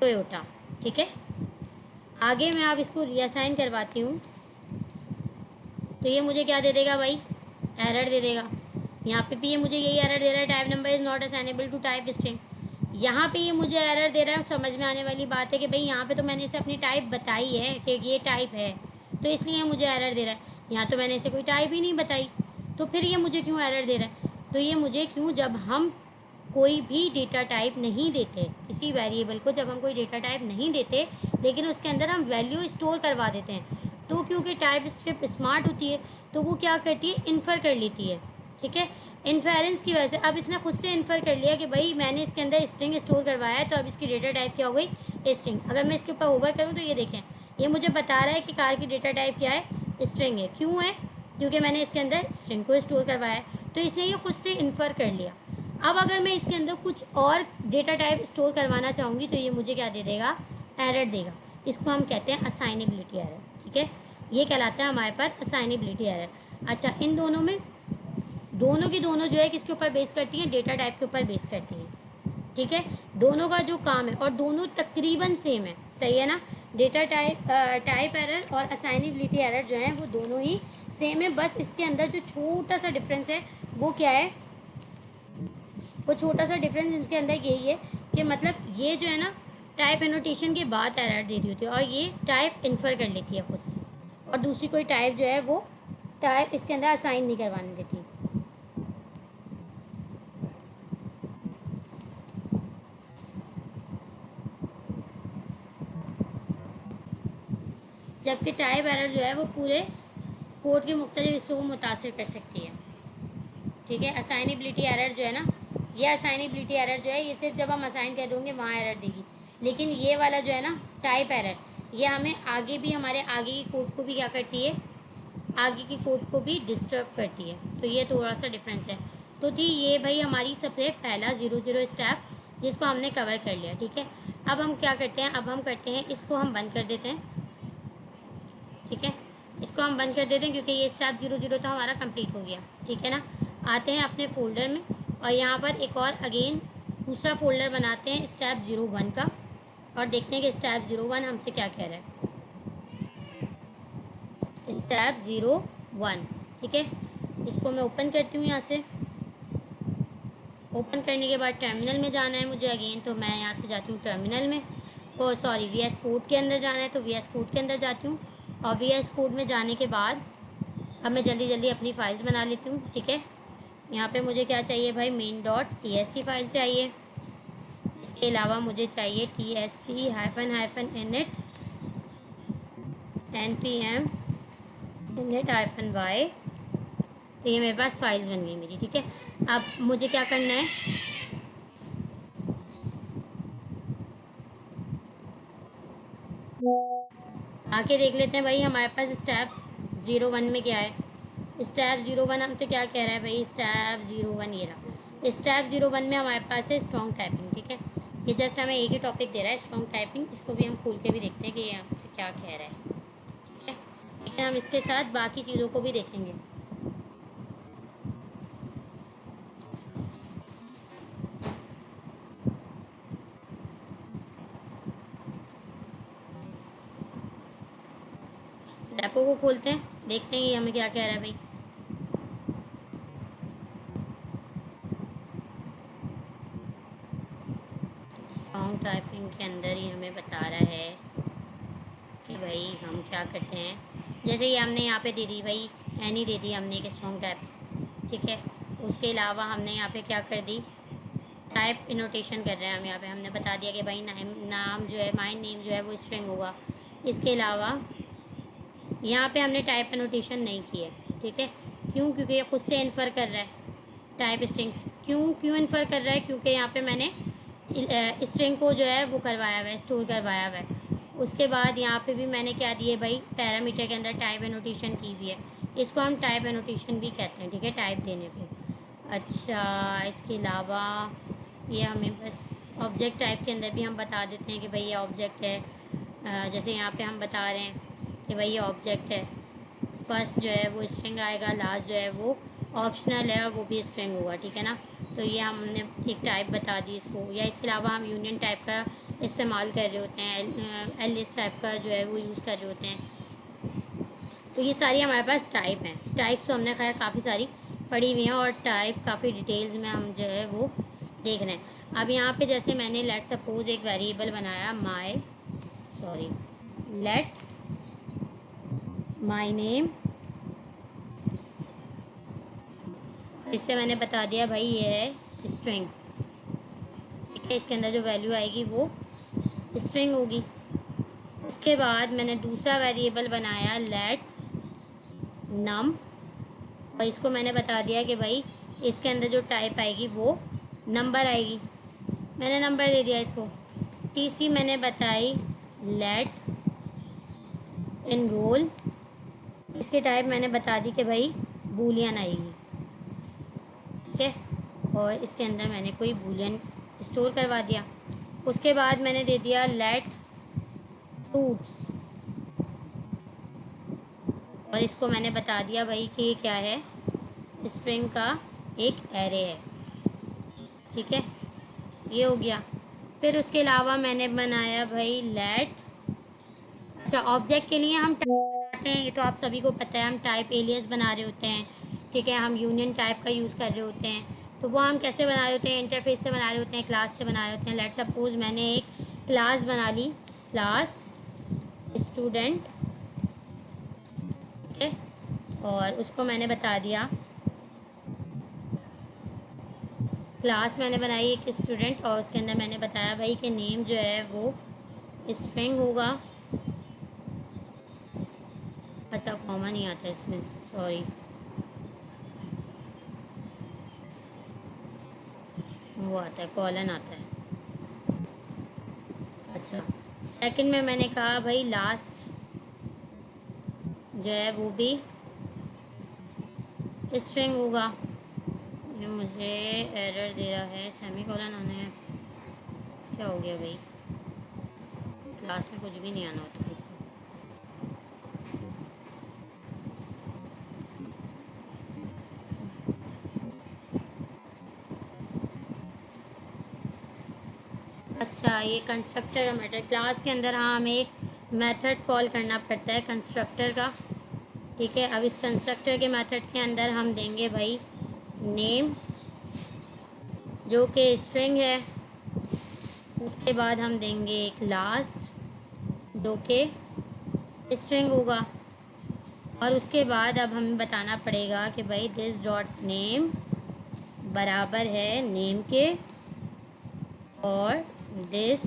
टोयोटा, ठीक है। आगे मैं अब इसको रीअसाइन करवाती हूँ, तो ये मुझे क्या दे देगा भाई, एरर दे देगा। यहाँ पे भी ये मुझे यही एरर दे रहा है, type number is not assignable to type string. यहाँ पे ये मुझे एरर दे रहा है। समझ में आने वाली बात है कि भाई यहाँ पे तो मैंने इसे अपनी टाइप बताई है कि ये टाइप है, तो इसलिए मुझे एरर दे रहा है। यहाँ तो मैंने इसे कोई टाइप ही नहीं बताई, तो फिर ये मुझे क्यों एरर दे रहा है। तो ये मुझे क्यों, जब हम कोई भी डेटा टाइप नहीं देते किसी वेरिएबल को, जब हम कोई डेटा टाइप नहीं देते लेकिन उसके अंदर हम वैल्यू स्टोर करवा देते हैं, तो क्योंकि टाइप स्क्रिप्ट स्मार्ट होती है तो वो क्या करती है, इन्फर कर लेती है, ठीक है। इन्फेरेंस की वजह से अब इसने खुद से इन्फर कर लिया कि भाई मैंने इसके अंदर स्ट्रिंग स्टोर करवाया है, तो अब इसकी डेटा टाइप क्या हो गई, स्ट्रिंग। अगर मैं इसके ऊपर ओवर करूँ तो ये देखें, ये मुझे बता रहा है कि कार की डेटा टाइप क्या है, स्ट्रिंग है। क्यों है, क्योंकि मैंने इसके अंदर स्ट्रिंग को स्टोर करवाया है, तो इसने ये खुद से इन्फर कर लिया। अब अगर मैं इसके अंदर कुछ और डेटा टाइप स्टोर करवाना चाहूँगी तो ये मुझे क्या दे देगा, एरर देगा। इसको हम कहते हैं असाइनेबिलिटी एरर, ठीक है। ये कहलाता है हमारे पास असाइनेबिलिटी एरर। अच्छा, इन दोनों में दोनों की दोनों जो है किसके ऊपर बेस करती हैं, डेटा टाइप के ऊपर बेस करती हैं, ठीक है। दोनों का जो काम है और दोनों तकरीबन सेम है, सही है ना। डेटा टाइप एरर और असाइनेबिलिटी एरर जो है वो दोनों ही सेम है, बस इसके अंदर जो छोटा सा डिफरेंस है वो क्या है, वो छोटा सा डिफरेंस इसके अंदर यही है कि मतलब ये जो है ना टाइप एनोटेशन के बाद एरर दे रही होती है और ये टाइप इन्फर कर लेती है खुद से, और दूसरी कोई टाइप जो है वो टाइप इसके अंदर असाइन नहीं करवाने देती। जबकि टाइप एरर जो है वो पूरे कोड के मुख्तलिफ हिस्सों को मुतासर कर सकती है, ठीक है। असाइनेबिलिटी एरर जो है ना, ये असाइनेबिलिटी एरर जो है ये सिर्फ जब हम असाइन कर देंगे वहाँ एरर देगी, लेकिन ये वाला जो है ना टाइप एरर, ये हमें आगे भी हमारे आगे की कोड को भी क्या करती है, आगे की कोड को भी डिस्टर्ब करती है। तो ये थोड़ा सा डिफरेंस है। तो थी ये भाई हमारी सबसे पहला 0 स्टेप जिसको हमने कवर कर लिया, ठीक है। अब हम क्या करते हैं, अब हम करते हैं इसको हम बंद कर देते हैं, ठीक है। इसको हम बंद कर देते हैं क्योंकि ये स्टेप 0 तो हमारा कंप्लीट हो गया, ठीक है ना। आते हैं अपने फोल्डर में और यहाँ पर एक और अगेन दूसरा फोल्डर बनाते हैं स्टेप 01 का, और देखते हैं कि स्टेप 01 हमसे क्या कह रहा है। स्टेप 01, ठीक है। इसको मैं ओपन करती हूँ यहाँ से। ओपन करने के बाद टर्मिनल में जाना है मुझे अगेन, तो मैं यहाँ से जाती हूँ टर्मिनल में, ओ सॉरी वी एस कोड के अंदर जाना है, तो वी एस कोड के अंदर जाती हूँ। और वी एस कोड में जाने के बाद अब मैं जल्दी जल्दी अपनी फाइल्स बना लेती हूँ, ठीक है। यहाँ पे मुझे क्या चाहिए भाई, main.ts की फ़ाइल चाहिए। इसके अलावा मुझे चाहिए tsc-init npm init-y। तो ये मेरे पास फाइल्स बन गई मेरी, ठीक है। अब मुझे क्या करना है, आके देख लेते हैं भाई हमारे पास स्टेप 01 में क्या है। स्टेप 01 हमसे क्या कह रहा है भाई, स्टेप 01 ये रहा। स्टेप 01 में हमारे पास है स्ट्रॉन्ग टाइपिंग, ठीक है। ये जस्ट हमें एक ही टॉपिक दे रहा है, स्ट्रॉन्ग टाइपिंग। इसको भी हम खोल के भी देखते हैं कि ये हमसे क्या कह रहा है, ठीक है। लेकिन हम इसके साथ बाकी चीज़ों को भी देखेंगे। रैपो को खोलते हैं, देखते हैं ये हमें क्या कह रहा है भाई। स्ट्रॉन्ग टाइपिंग के अंदर ही हमें बता रहा है कि भाई हम क्या करते हैं। जैसे ये हमने यहाँ पे दे दी भाई, एनी दे दी हमने एक स्ट्रॉन्ग टाइप, ठीक है। उसके अलावा हमने यहाँ पे क्या कर दी, टाइप इनोटेशन कर रहे हैं हम। यहाँ पे हमने बता दिया कि भाई नाम जो है, माय नेम जो है वो स्ट्रिंग होगा। इसके अलावा यहाँ पे हमने टाइप इनोटेशन नहीं की है, ठीक है। क्यों? क्योंकि ये खुद से इन्फर कर रहा है टाइप स्ट्रिंग। क्यों इन्फर कर रहा है? क्योंकि यहाँ पे मैंने स्ट्रिंग को जो है वो करवाया हुआ है, स्टोर करवाया हुआ है। उसके बाद यहाँ पे भी मैंने क्या दिए भाई, पैरामीटर के अंदर टाइप एनोटेशन की हुई है। इसको हम टाइप एनोटेशन भी कहते हैं, ठीक है, टाइप देने को। अच्छा, इसके अलावा ये हमें बस ऑब्जेक्ट टाइप के अंदर भी हम बता देते हैं कि भाई ये ऑब्जेक्ट है। जैसे यहाँ पे हम बता रहे हैं कि भाई ये ऑब्जेक्ट है। फर्स्ट जो है वो स्ट्रिंग आएगा, लास्ट जो है वो ऑप्शनल है और वो भी स्ट्रिंग होगा, ठीक है ना। तो ये हमने एक टाइप बता दी इसको। या इसके अलावा हम यूनियन टाइप का इस्तेमाल कर रहे होते हैं, एलिस टाइप का जो है वो यूज़ कर रहे होते हैं। तो ये सारी हमारे पास टाइप हैं। टाइप्स तो हमने खैर काफ़ी सारी पढ़ी हुई हैं और टाइप काफ़ी डिटेल्स में हम जो है वो देख रहे हैं। अब यहाँ पे जैसे मैंने लेट सपोज एक वेरिएबल बनाया लेट माई नेम। इससे मैंने बता दिया भाई ये है स्ट्रिंग, ठीक है। इसके अंदर जो वैल्यू आएगी वो स्ट्रिंग होगी। उसके बाद मैंने दूसरा वेरिएबल बनाया लेट नम, और इसको मैंने बता दिया कि भाई इसके अंदर जो टाइप आएगी वो नंबर आएगी। मैंने नंबर दे दिया इसको। तीसरी मैंने बताई लेट इनरोल। इसकी टाइप मैंने बता दी कि भाई बूलियन आएगी, ठीक है। और इसके अंदर मैंने कोई बूलियन स्टोर करवा दिया। उसके बाद मैंने दे दिया लेट फ्रूट्स, और इसको मैंने बता दिया भाई कि ये क्या है, स्ट्रिंग का एक एरे है, ठीक है। ये हो गया। फिर उसके अलावा मैंने बनाया भाई लेट, अच्छा ऑब्जेक्ट के लिए हम टाइप बनाते हैं, ये तो आप सभी को पता है। हम टाइप एलियस बना रहे होते हैं, ठीक है। हम यूनियन टाइप का यूज़ कर रहे होते हैं। तो वो हम कैसे बना रहे होते हैं? इंटरफेस से बना रहे होते हैं, क्लास से बना रहे होते हैं। लेट सपोज मैंने एक क्लास बना ली, क्लास स्टूडेंट, ठीक है। और उसको मैंने बता दिया, क्लास मैंने बनाई एक स्टूडेंट, और उसके अंदर मैंने बताया भाई कि नेम जो है वो स्ट्रिंग होगा। अच्छा कॉमा नहीं आता इसमें, सॉरी, वो आता है कॉलन आता है। अच्छा, सेकंड में मैंने कहा भाई लास्ट जो है वो भी स्ट्रिंग होगा। ये मुझे एरर दे रहा है, सेमी कॉलन आना है, क्या हो गया भाई? क्लास में कुछ भी नहीं आना होता। अच्छा, ये कंस्ट्रक्टर का मैटर, क्लास के अंदर हाँ हमें एक मेथड कॉल करना पड़ता है कंस्ट्रक्टर का, ठीक है। अब इस कंस्ट्रक्टर के मेथड के अंदर हम देंगे भाई नेम जो कि स्ट्रिंग है। उसके बाद हम देंगे एक लास्ट जो कि स्ट्रिंग होगा। और उसके बाद अब हमें बताना पड़ेगा कि भाई दिस डॉट नेम बराबर है नेम के, और दिस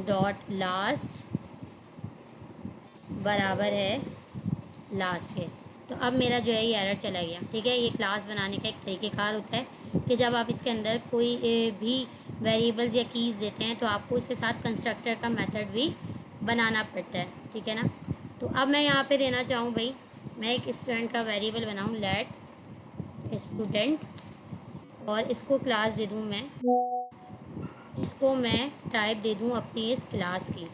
डॉट लास्ट बराबर है लास्ट के। तो अब मेरा जो है ये एरर चला गया, ठीक है। ये क्लास बनाने का एक तरीक़ेकार होता है कि जब आप इसके अंदर कोई भी वेरिएबल्स या कीज़ देते हैं तो आपको इसके साथ कंस्ट्रक्टर का मेथड भी बनाना पड़ता है, ठीक है ना। तो अब मैं यहाँ पे देना चाहूँ भाई, मैं एक स्टूडेंट का वेरिएबल बनाऊँ लेट स्टूडेंट, और इसको क्लास दे दूँ मैं, इसको मैं टाइप दे दूँ अपनी इस क्लास की,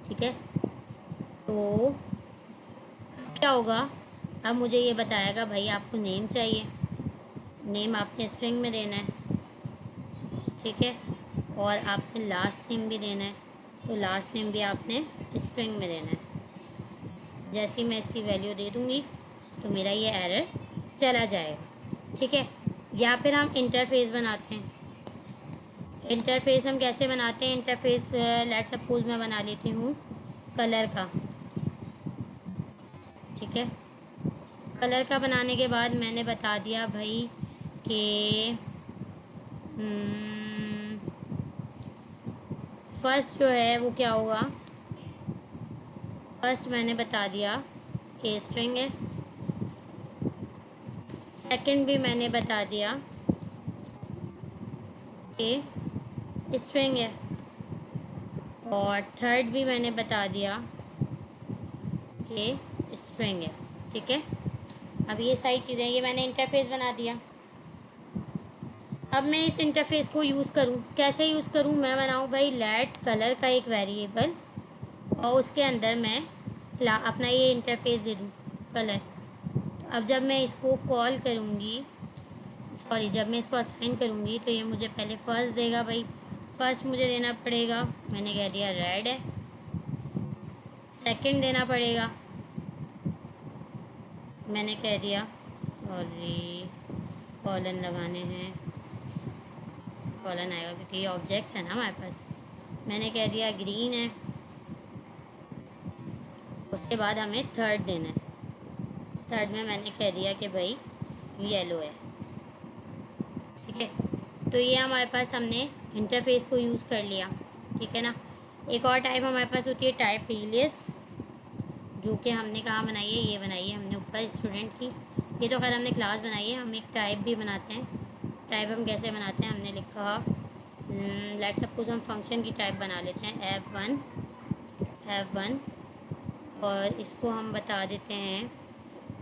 ठीक है। तो क्या होगा, अब मुझे ये बताएगा भाई आपको नेम चाहिए, नेम आपने स्ट्रिंग में देना है, ठीक है। और आपने लास्ट नेम भी देना है, तो लास्ट नेम भी आपने स्ट्रिंग में देना है। जैसे ही मैं इसकी वैल्यू दे दूँगी तो मेरा ये एरर चला जाएगा, ठीक है। या फिर हम इंटरफेस बनाते हैं। इंटरफेस हम कैसे बनाते हैं? इंटरफेस लेट सपोज मैं बना लेती हूँ कलर का, ठीक है। कलर का बनाने के बाद मैंने बता दिया भाई कि फर्स्ट जो है वो क्या होगा, फर्स्ट मैंने बता दिया कि स्ट्रिंग है, सेकंड भी मैंने बता दिया कि स्ट्रिंग है, और थर्ड भी मैंने बता दिया कि स्ट्रिंग है। ठीक है, अब ये सारी चीज़ें, ये मैंने इंटरफेस बना दिया। अब मैं इस इंटरफेस को यूज़ करूँ, कैसे यूज़ करूँ, मैं बनाऊँ भाई लेट कलर का एक वेरिएबल, और उसके अंदर मैं अपना ये इंटरफेस दे दूँ कलर। अब जब मैं इसको कॉल करूँगी, सॉरी जब मैं इसको असाइन करूँगी, तो ये मुझे पहले फर्स्ट देगा भाई, फर्स्ट मुझे देना पड़ेगा, मैंने कह दिया रेड है। सेकंड देना पड़ेगा, मैंने कह दिया, सॉरी कॉलन लगाने हैं, कॉलन आएगा क्योंकि ये ऑब्जेक्ट्स है ना हमारे पास, मैंने कह दिया ग्रीन है। उसके बाद हमें थर्ड देना है, थर्ड में मैंने कह दिया कि भाई येलो है। ठीक है, तो ये हमारे पास हमने इंटरफेस को यूज़ कर लिया। ठीक है ना, एक और टाइप हमारे पास होती है टाइप एलियस, जो कि हमने कहाँ बनाई है, ये बनाई है हमने ऊपर स्टूडेंट की। ये तो खैर हमने क्लास बनाई है, हम एक टाइप भी बनाते हैं। टाइप हम कैसे बनाते हैं, हमने लिखा लेट सपोज हम फंक्शन की टाइप बना लेते हैं F1, और इसको हम बता देते हैं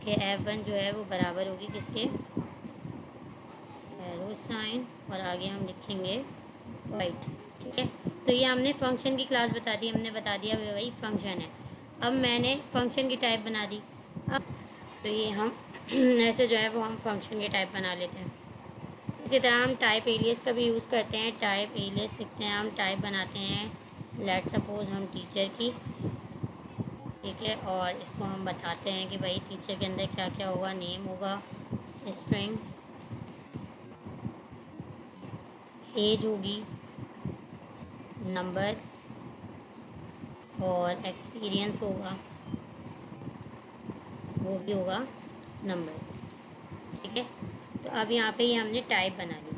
कि F1 जो है वो बराबर होगी किसके, एरो साइन, और आगे हम लिखेंगे वाइट। ठीक है, तो ये हमने फंक्शन की क्लास बता दी, हमने बता दिया भाई फंक्शन है। अब मैंने फंक्शन की टाइप बना दी। अब तो ये हम ऐसे जो है वो हम फंक्शन की टाइप बना लेते हैं। इसी तरह हम टाइप एलियस का भी यूज़ करते हैं, टाइप एलियस लिखते हैं, हम टाइप बनाते हैं लेट सपोज हम टीचर की। ठीक है, और इसको हम बताते हैं कि भाई टीचर के अंदर क्या क्या होगा, नेम होगा, स्ट्रिंग, एज होगी, नंबर, और एक्सपीरियंस होगा, वो भी होगा नंबर। ठीक है, तो अब यहाँ पे ये हमने टाइप बना ली।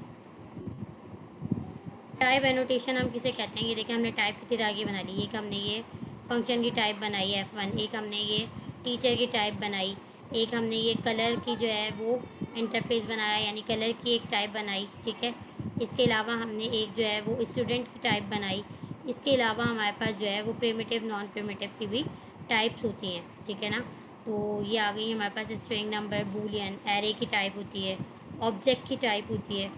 टाइप एनोटेशन हम किसे कहते हैं, ये देखिए हमने टाइप कितनी तरह की बना ली। एक हमने ये फंक्शन की टाइप बनाई F1, एक हमने ये टीचर की टाइप बनाई, एक हमने ये कलर की जो है वो इंटरफेस बनाया, यानी कलर की एक टाइप बनाई। ठीक है, इसके अलावा हमने एक जो है वो स्टूडेंट की टाइप बनाई। इसके अलावा हमारे पास जो है वो प्रिमिटिव नॉन प्रिमिटिव की भी टाइप्स होती हैं। ठीक है ना, तो ये आ गई हमारे पास स्ट्रिंग, नंबर, बूलियन, एरे की टाइप होती है, ऑब्जेक्ट की टाइप होती है,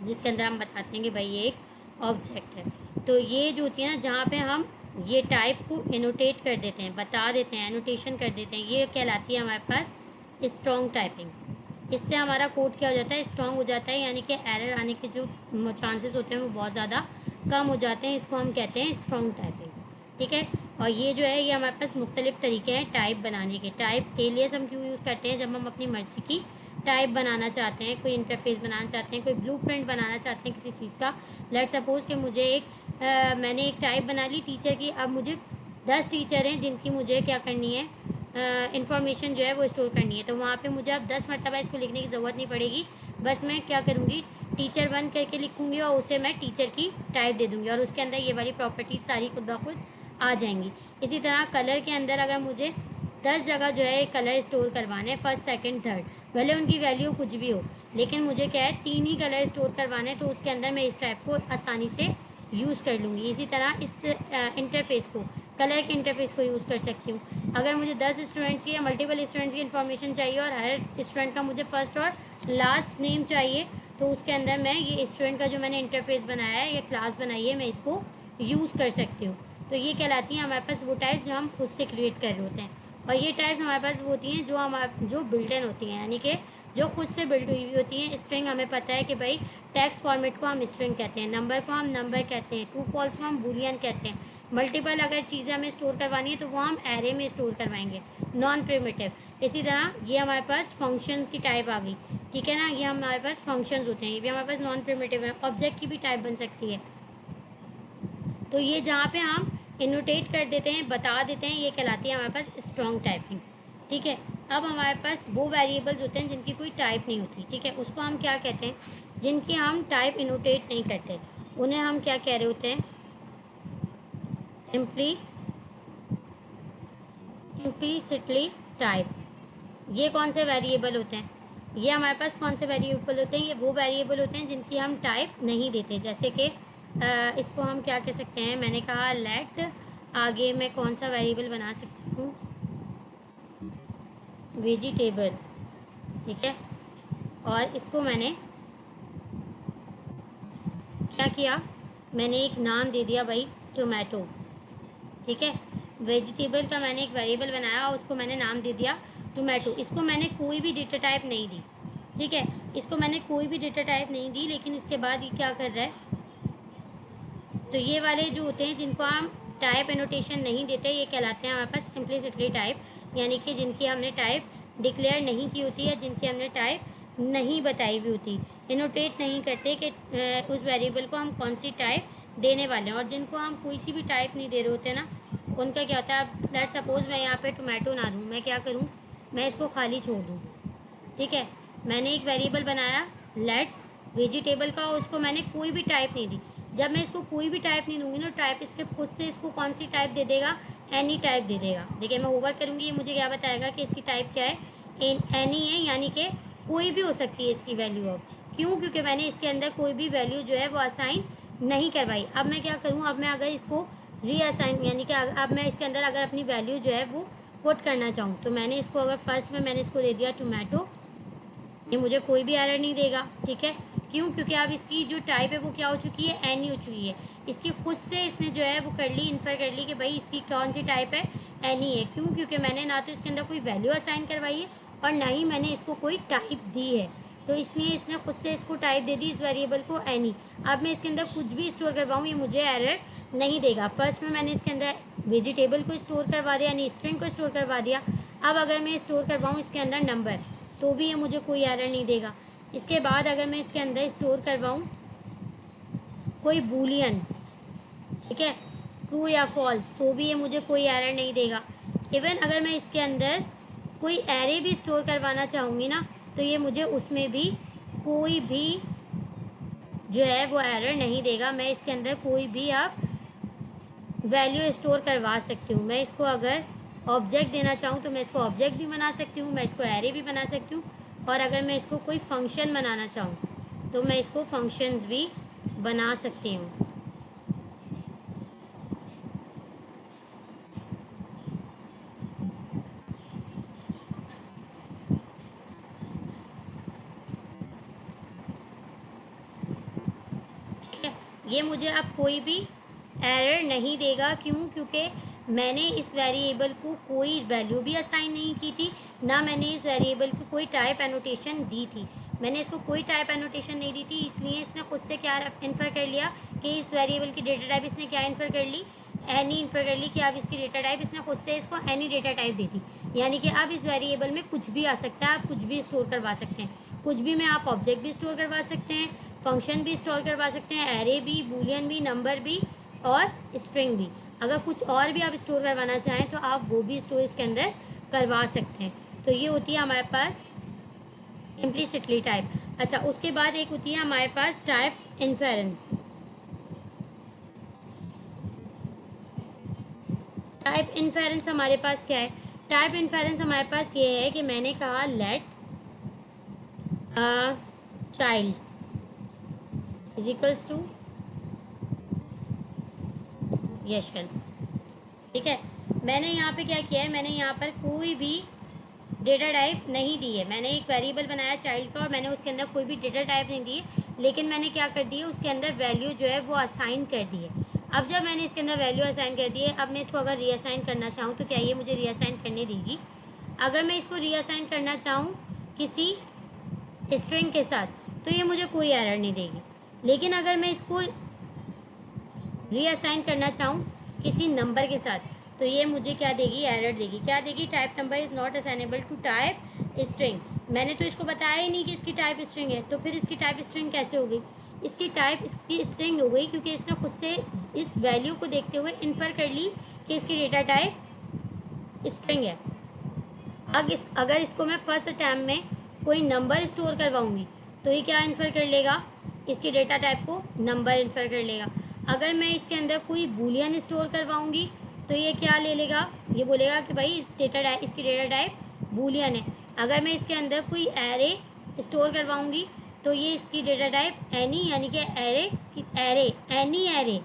जिसके अंदर हम बताते हैं कि भाई ये एक ऑब्जेक्ट है। तो ये जो होती है ना, जहाँ पे हम ये टाइप को एनोटेट कर देते हैं, बता देते हैं, एनोटेशन कर देते हैं, ये कहलाती है हमारे पास स्ट्रॉन्ग टाइपिंग। इससे हमारा कोड क्या हो जाता है, स्ट्रॉन्ग हो जाता है, यानी कि एरर आने के जो चांसेस होते हैं वो बहुत ज़्यादा कम हो जाते हैं। इसको हम कहते हैं स्ट्रॉन्ग टाइपिंग। ठीक है, और ये जो है ये हमारे पास मुख्तलिफ तरीके हैं टाइप बनाने के। टाइप एलियस हम क्यों यूज़ करते हैं, जब हम अपनी मर्ज़ी की टाइप बनाना चाहते हैं, कोई इंटरफेस बनाना चाहते हैं, कोई ब्लूप्रिंट बनाना चाहते हैं किसी चीज़ का। लेट सपोज़ कि मुझे मैंने एक टाइप बना ली टीचर की, अब मुझे 10 टीचर हैं जिनकी मुझे क्या करनी है, इंफॉर्मेशन जो है वो स्टोर करनी है। तो वहाँ पे मुझे अब 10 मरतबा इसको लिखने की ज़रूरत नहीं पड़ेगी, बस मैं क्या करूँगी, टीचर 1 करके लिखूँगी और उसे मैं टीचर की टाइप दे दूँगी, और उसके अंदर ये वाली प्रॉपर्टीज़ सारी खुद ब खुद आ जाएंगी। इसी तरह कलर के अंदर अगर मुझे 10 जगह जो है कलर स्टोर करवाने, फर्स्ट सेकंड थर्ड, भले उनकी वैल्यू कुछ भी हो, लेकिन मुझे क्या है 3 ही कलर स्टोर करवाने, तो उसके अंदर मैं इस टाइप को आसानी से यूज़ कर लूँगी। इसी तरह इस इंटरफेस को, कलर के इंटरफेस को यूज़ कर सकती हूँ। अगर मुझे 10 स्टूडेंट्स की या मल्टीपल स्टूडेंट्स की इन्फॉर्मेशन चाहिए और हर स्टूडेंट का मुझे फर्स्ट और लास्ट नेम चाहिए, तो उसके अंदर मैं ये स्टूडेंट का जो मैंने इंटरफेस बनाया है या क्लास बनाई है, मैं इसको यूज़ कर सकती हूँ। तो ये कहलाती है हमारे पास वो टाइप जो हम खुद से क्रिएट कर रहे होते हैं। और ये टाइप हमारे पास वो होती हैं जो बिल्ट इन होती हैं, यानी कि जो खुद से बिल्ट हुई होती हैं। स्ट्रिंग हमें पता है कि भाई टेक्स्ट फॉर्मेट को हम स्ट्रिंग कहते हैं, नंबर को हम नंबर कहते हैं, ट्रू फॉल्स को हम बूलियन कहते हैं। मल्टीपल अगर चीज़ें हमें स्टोर करवानी है तो वो हम एरे में स्टोर करवाएंगे, नॉन प्रिमिटिव। इसी तरह ये हमारे पास फंक्शंस की टाइप आ गई। ठीक है ना, ये हमारे पास फंक्शंस होते हैं, ये भी हमारे पास नॉन प्रिमिटिव है। ऑब्जेक्ट की भी टाइप बन सकती है। तो ये जहाँ पे हम इनोटेट कर देते हैं, बता देते हैं, ये कहलाती है हमारे पास स्ट्रॉन्ग टाइपिंग। ठीक है, अब हमारे पास वो वेरिएबल्स होते हैं जिनकी कोई टाइप नहीं होती। ठीक है, उसको हम क्या कहते हैं, जिनकी हम टाइप इनोटेट नहीं करते, उन्हें हम क्या कह रहे होते हैं, इम्प्लीसिटली टाइप। ये कौन से वेरिएबल होते हैं? ये हमारे पास कौन से वेरिएबल होते हैं? ये वो वेरिएबल होते हैं जिनकी हम टाइप नहीं देते। जैसे कि इसको हम क्या कह सकते हैं? मैंने कहा लेट, आगे मैं कौन सा वेरिएबल बना सकती हूँ? वेजिटेबल, ठीक है। और इसको मैंने क्या किया? मैंने एक नाम दे दिया भाई, टोमेटो, ठीक है। वेजिटेबल का मैंने एक वेरिएबल बनाया और उसको मैंने नाम दे दिया टोमेटो। इसको मैंने कोई भी डेटा टाइप नहीं दी, ठीक है। इसको मैंने कोई भी डेटा टाइप नहीं दी, लेकिन इसके बाद ये क्या कर रहा है? तो ये वाले जो होते हैं जिनको हम टाइप एनोटेशन नहीं देते, ये कहलाते हैं हमारे पास इम्प्लिसिटली टाइप, यानी कि जिनकी हमने टाइप डिक्लेयर नहीं की होती या जिनकी हमने टाइप नहीं बताई हुई होती। इनोटेट नहीं करते कि उस वेरिएबल को हम कौन सी टाइप देने वाले हैं। और जिनको हम कोई सी भी टाइप नहीं दे रहे होते ना, उनका क्या होता है? अब लेट सपोज मैं यहाँ पे टोमेटो ना दूँ, मैं क्या करूँ? मैं इसको खाली छोड़ दूँ, ठीक है। मैंने एक वेरिएबल बनाया लेट वेजिटेबल का, और उसको मैंने कोई भी टाइप नहीं दी। जब मैं इसको कोई भी टाइप नहीं दूंगी ना, टाइप स्क्रिप्ट खुद से इसको कौन सी टाइप दे देगा? एनी टाइप दे देगा। देखिए मैं ओवर करूँगी, ये मुझे क्या बताएगा कि इसकी टाइप क्या है? एनी है, यानी कि कोई भी हो सकती है इसकी वैल्यू। अब क्यों? क्योंकि मैंने इसके अंदर कोई भी वैल्यू जो है वो असाइन नहीं करवाई। अब मैं क्या करूँ? अब मैं अगर इसको रीअसाइन, यानी कि अब मैं इसके अंदर अगर अपनी वैल्यू जो है वो पुट करना चाहूँ, तो मैंने इसको अगर फर्स्ट में मैंने इसको दे दिया टोमेटो, ये मुझे कोई भी एरर नहीं देगा, ठीक है। क्यों? क्योंकि अब इसकी जो टाइप है वो क्या हो चुकी है? एनी हो चुकी है। इसकी खुद से इसने जो है वो कर ली, इन्फर कर ली कि भाई इसकी कौन सी टाइप है? एनी है। क्यों? क्योंकि मैंने ना तो इसके अंदर कोई वैल्यू असाइन करवाई है और ना ही मैंने इसको कोई टाइप दी है, तो इसलिए इसने खुद से इसको टाइप दे दी इस वेरिएबल को एनी। अब मैं इसके अंदर कुछ भी स्टोर करवाऊँ, ये मुझे एरर नहीं देगा। फर्स्ट में मैंने इसके अंदर वेजिटेबल को स्टोर करवा दिया, यानी स्ट्रिंग को स्टोर करवा दिया। अब अगर मैं स्टोर करवाऊँ इसके अंदर नंबर, तो भी ये मुझे कोई एरर नहीं देगा। इसके बाद अगर मैं इसके अंदर स्टोर करवाऊँ कोई बूलियन, ठीक है, ट्रू या फॉल्स, तो भी ये मुझे कोई एरर नहीं देगा। इवन अगर मैं इसके अंदर कोई एरे भी स्टोर करवाना चाहूँगी ना, तो ये मुझे उसमें भी कोई भी जो है वो एरर नहीं देगा। मैं इसके अंदर कोई भी आप वैल्यू स्टोर करवा सकती हूँ। मैं इसको अगर ऑब्जेक्ट देना चाहूँ तो मैं इसको ऑब्जेक्ट भी बना सकती हूँ, मैं इसको एरे भी बना सकती हूँ, और अगर मैं इसको कोई फंक्शन बनाना चाहूँ तो मैं इसको फंक्शंस भी बना सकती हूँ। ठीक है, ये मुझे अब कोई भी एरर नहीं देगा। क्यों? क्योंकि मैंने इस वेरिएबल को कोई वैल्यू भी असाइन नहीं की थी, ना मैंने इस वेरिएबल को कोई टाइप एनोटेशन दी थी। मैंने इसको कोई टाइप एनोटेशन नहीं दी थी, इसलिए इसने खुद से क्या इन्फर कर लिया कि इस वेरिएबल की डेटा टाइप इसने क्या इन्फर कर ली? एनी इन्फर कर ली कि अब इसकी डेटा टाइप इसने खुद से इसको एनी डेटा टाइप दी थी। यानी कि अब इस वेरिएबल में कुछ भी आ सकता है, आप कुछ भी स्टोर करवा सकते हैं। कुछ भी में आप ऑब्जेक्ट भी स्टोर करवा सकते हैं, फंक्शन भी स्टोर करवा सकते हैं, एरे भी, बूलियन भी, नंबर भी और स्ट्रिंग भी। अगर कुछ और भी आप स्टोर करवाना चाहें तो आप वो भी स्टोर इसके अंदर करवा सकते हैं। तो ये होती है हमारे पास इम्प्लिसिटली टाइप। अच्छा, उसके बाद एक होती है हमारे पास टाइप इन्फेरेंस। टाइप इन्फेरेंस हमारे पास क्या है? टाइप इन्फेरेंस हमारे पास ये है कि मैंने कहा let child is equals to Yashal, ठीक है। मैंने यहाँ पे क्या किया है? मैंने यहाँ पर कोई भी डेटा टाइप नहीं दी है। मैंने एक वेरिएबल बनाया चाइल्ड का और मैंने उसके अंदर कोई भी डेटा टाइप नहीं दी है, लेकिन मैंने क्या कर दी है? उसके अंदर वैल्यू जो है वो असाइन कर दी है। अब जब मैंने इसके अंदर वैल्यू असाइन कर दी है, अब मैं इसको अगर रीअसाइन करना चाहूँ तो क्या ये मुझे रीअसाइन करने देगी? अगर मैं इसको रीअसाइन करना चाहूँ किसी स्ट्रिंग के साथ तो ये मुझे कोई एरर नहीं देगी। लेकिन अगर मैं इसको रीअसाइन करना चाहूँ किसी नंबर के साथ तो ये मुझे क्या देगी? एरर देगी। क्या देगी? Type number is not assignable to type string. मैंने तो इसको बताया ही नहीं कि इसकी टाइप स्ट्रिंग है, तो फिर इसकी टाइप स्ट्रिंग कैसे हो गई? इसकी टाइप इसकी स्ट्रिंग हो गई क्योंकि इसने खुद से इस वैल्यू को देखते हुए इन्फर कर ली कि इसकी डेटा टाइप स्ट्रिंग है। अगर इसको मैं फर्स्ट टाइम में कोई नंबर स्टोर करवाऊँगी तो ये क्या इन्फर कर लेगा? इसकी डेटा टाइप को नंबर इन्फर कर लेगा। अगर मैं इसके अंदर कोई बूलियन स्टोर करवाऊँगी तो ये क्या ले लेगा, ये बोलेगा कि भाई इसकी डेटा टाइप बूलियन है। अगर मैं इसके अंदर कोई एरे स्टोर करवाऊँगी तो ये इसकी डेटा टाइप एनी, यानी कि एरे एनी एरे।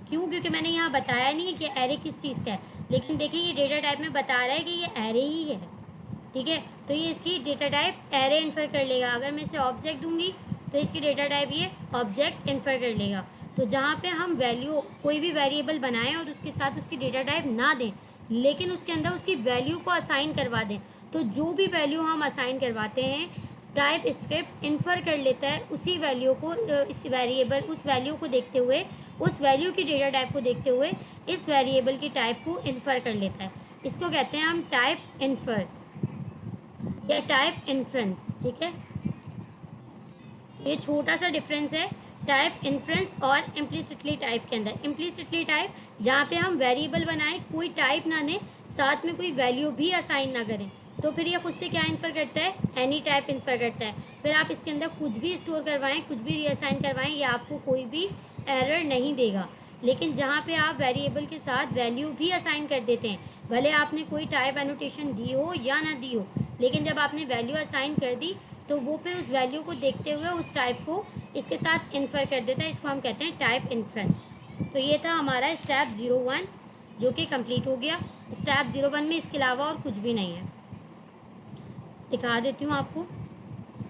क्यों? क्योंकि मैंने यहाँ बताया नहीं है कि एरे किस चीज़ का है, लेकिन देखिए ये डेटा टाइप में बता रहा है कि ये एरे ही है। ठीक है, तो ये इसकी डेटा टाइप एरे इन्फर कर लेगा। अगर मैं इसे ऑब्जेक्ट दूंगी तो इसकी डेटा टाइप ये ऑब्जेक्ट इन्फर कर लेगा। तो जहाँ पे हम वैल्यू कोई भी वेरिएबल बनाएं और उसके साथ उसकी डेटा टाइप ना दें, लेकिन उसके अंदर उसकी वैल्यू को असाइन करवा दें, तो जो भी वैल्यू हम असाइन करवाते हैं टाइप स्क्रिप्ट इन्फर कर लेता है उसी वैल्यू को, इस वेरिएबल उस वैल्यू को देखते हुए, उस वैल्यू की डेटा टाइप को देखते हुए इस वेरिएबल की टाइप को इन्फर कर लेता है। इसको कहते हैं हम टाइप इन्फर या टाइप इन्फ्रेंस। ठीक है, ये छोटा सा डिफरेंस है टाइप इन्फ्रेंस और इम्प्लिसिटली टाइप के अंदर। इम्प्लिसिटली टाइप जहाँ पे हम वेरिएबल बनाएं, कोई टाइप ना दें, साथ में कोई वैल्यू भी असाइन ना करें, तो फिर ये खुद से क्या इन्फर करता है, एनी टाइप इन्फर करता है। फिर आप इसके अंदर कुछ भी स्टोर करवाएं, कुछ भी रीअसाइन करवाएं, ये आपको कोई भी एरर नहीं देगा। लेकिन जहाँ पे आप वेरिएबल के साथ वैल्यू भी असाइन कर देते हैं, भले आपने कोई टाइप एनोटेशन दी हो या ना दी हो, लेकिन जब आपने वैल्यू असाइन कर दी तो वो फिर उस वैल्यू को देखते हुए उस टाइप को इसके साथ इन्फर कर देता है। इसको हम कहते हैं टाइप इन्फ्रेंस। तो ये था हमारा स्टेप 01 जो कि कंप्लीट हो गया। स्टेप 01 में इसके अलावा और कुछ भी नहीं है। दिखा देती हूँ आपको,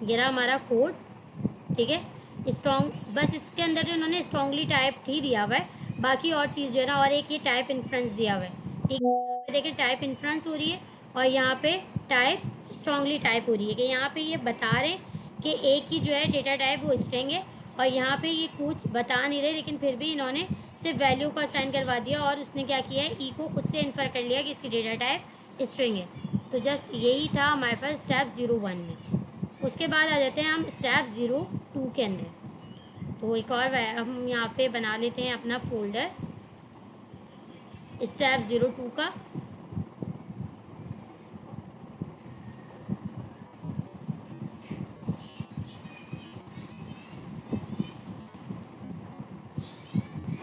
ये रहा हमारा कोड। ठीक है, स्ट्रॉन्ग, बस इसके अंदर जो इन्होंने स्ट्रॉन्गली टाइप ही दिया हुआ है, बाकी और चीज़ जो है ना, और एक ये टाइप इन्फ्रेंस दिया हुआ है। ठीक है, यहाँ पे देखिए टाइप इन्फ्रेंस हो रही है और यहाँ पे टाइप स्ट्रॉन्गली टाइप हो रही है कि यहाँ पे ये बता रहे कि एक की जो है डेटा टाइप वो स्ट्रिंग है, और यहाँ पे ये कुछ बता नहीं रहे, लेकिन फिर भी इन्होंने सिर्फ वैल्यू को असाइन करवा दिया और उसने क्या किया है, ई को खुद से इन्फर कर लिया कि इसकी डेटा टाइप स्ट्रिंग है। तो जस्ट यही था हमारे पास स्टेप 01 में। उसके बाद आ जाते हैं हम स्टेप 02 के अंदर। तो एक और हम यहाँ पे बना लेते हैं अपना फोल्डर स्टेप 02 का।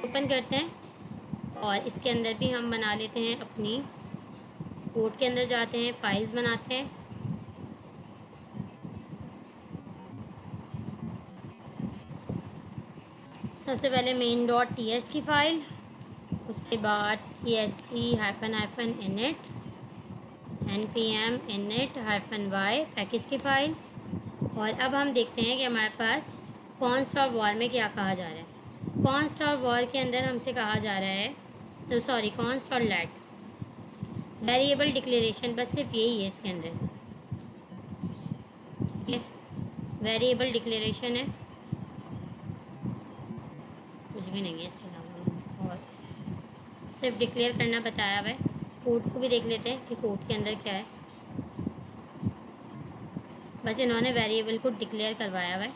ओपन करते हैं और इसके अंदर भी हम बना लेते हैं अपनी, कोड के अंदर जाते हैं, फाइल्स बनाते हैं। सबसे पहले मेन डॉट ts की फ़ाइल, उसके बाद esc-init npm init-y पैकेज की फ़ाइल। और अब हम देखते हैं कि हमारे पास कॉन्स्ट और वॉर में क्या कहा जा रहा है। कॉन्स्ट और वॉर के अंदर हमसे कहा जा रहा है, तो सॉरी, कॉन्स्ट और लेट वेरिएबल डिक्लेरेशन, बस सिर्फ यही है इसके अंदर। ठीक है, वेरिएबल डिक्लेरेशन है, कुछ भी नहीं है इसके अलावा, और सिर्फ डिक्लेयर करना बताया हुआ है। कोड को भी देख लेते हैं कि कोड के अंदर क्या है। बस इन्होंने वेरिएबल को डिक्लेयर करवाया हुआ है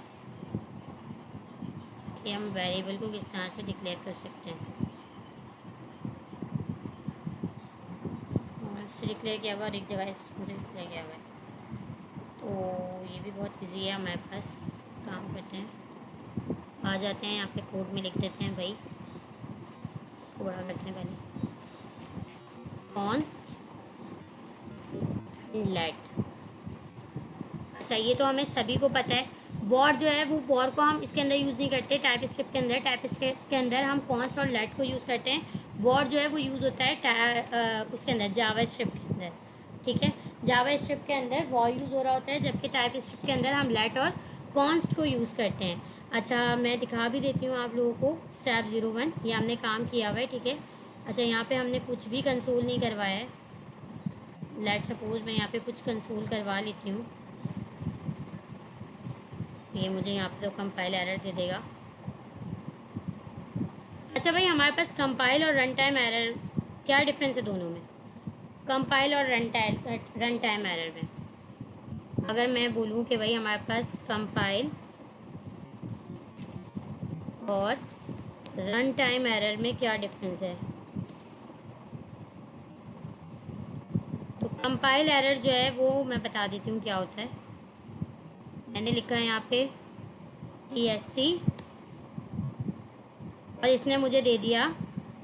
कि हम वेरिएबल को किस तरह से डिक्लेयर कर सकते हैं। से डिक्लेयर किया हुआ और एक जगह से डिक्लेयर किया हुआ है, तो ये भी बहुत इजी है हमारे पास। काम करते हैं, आ जाते हैं यहाँ पे कोड में लिख देते हैं भाई, बड़ा करते हैं पहले, कॉन्स्ट लेट। अच्छा, ये तो हमें सभी को पता है। वॉर जो है, वो वॉर को हम इसके अंदर यूज़ नहीं करते टाइप स्क्रिप्ट के अंदर। टाइप स्क्रिप्ट के अंदर हम कॉन्स्ट और लेट को यूज़ करते हैं। वॉर जो है वो यूज़ होता है उसके अंदर जावा स्क्रिप्ट के अंदर। ठीक है, जावा स्क्रिप्ट के अंदर वॉर यूज़ हो रहा होता है, जबकि टाइप स्क्रिप्ट के अंदर हम लेट और कॉन्स्ट को यूज़ करते हैं। अच्छा, मैं दिखा भी देती हूँ आप लोगों को स्टेप 01, ये हमने काम किया हुआ है। ठीक है, अच्छा, यहाँ पे हमने कुछ भी कंसोल नहीं करवाया है। लेट सपोज मैं यहाँ पे कुछ कंसोल करवा लेती हूँ, ये मुझे यहाँ पे तो कंपाइल एरर दे देगा। अच्छा भाई, हमारे पास कंपाइल और रन टाइम एरर, क्या डिफरेंस है दोनों में? कंपाइल और रन टाइम एरर में अगर मैं बोलूँ कि भाई हमारे पास कंपाइल और रन टाइम एरर में क्या डिफरेंस है, तो कंपाइल एरर जो है वो मैं बता देती हूँ क्या होता है। मैंने लिखा है यहाँ पे TSC और इसने मुझे दे दिया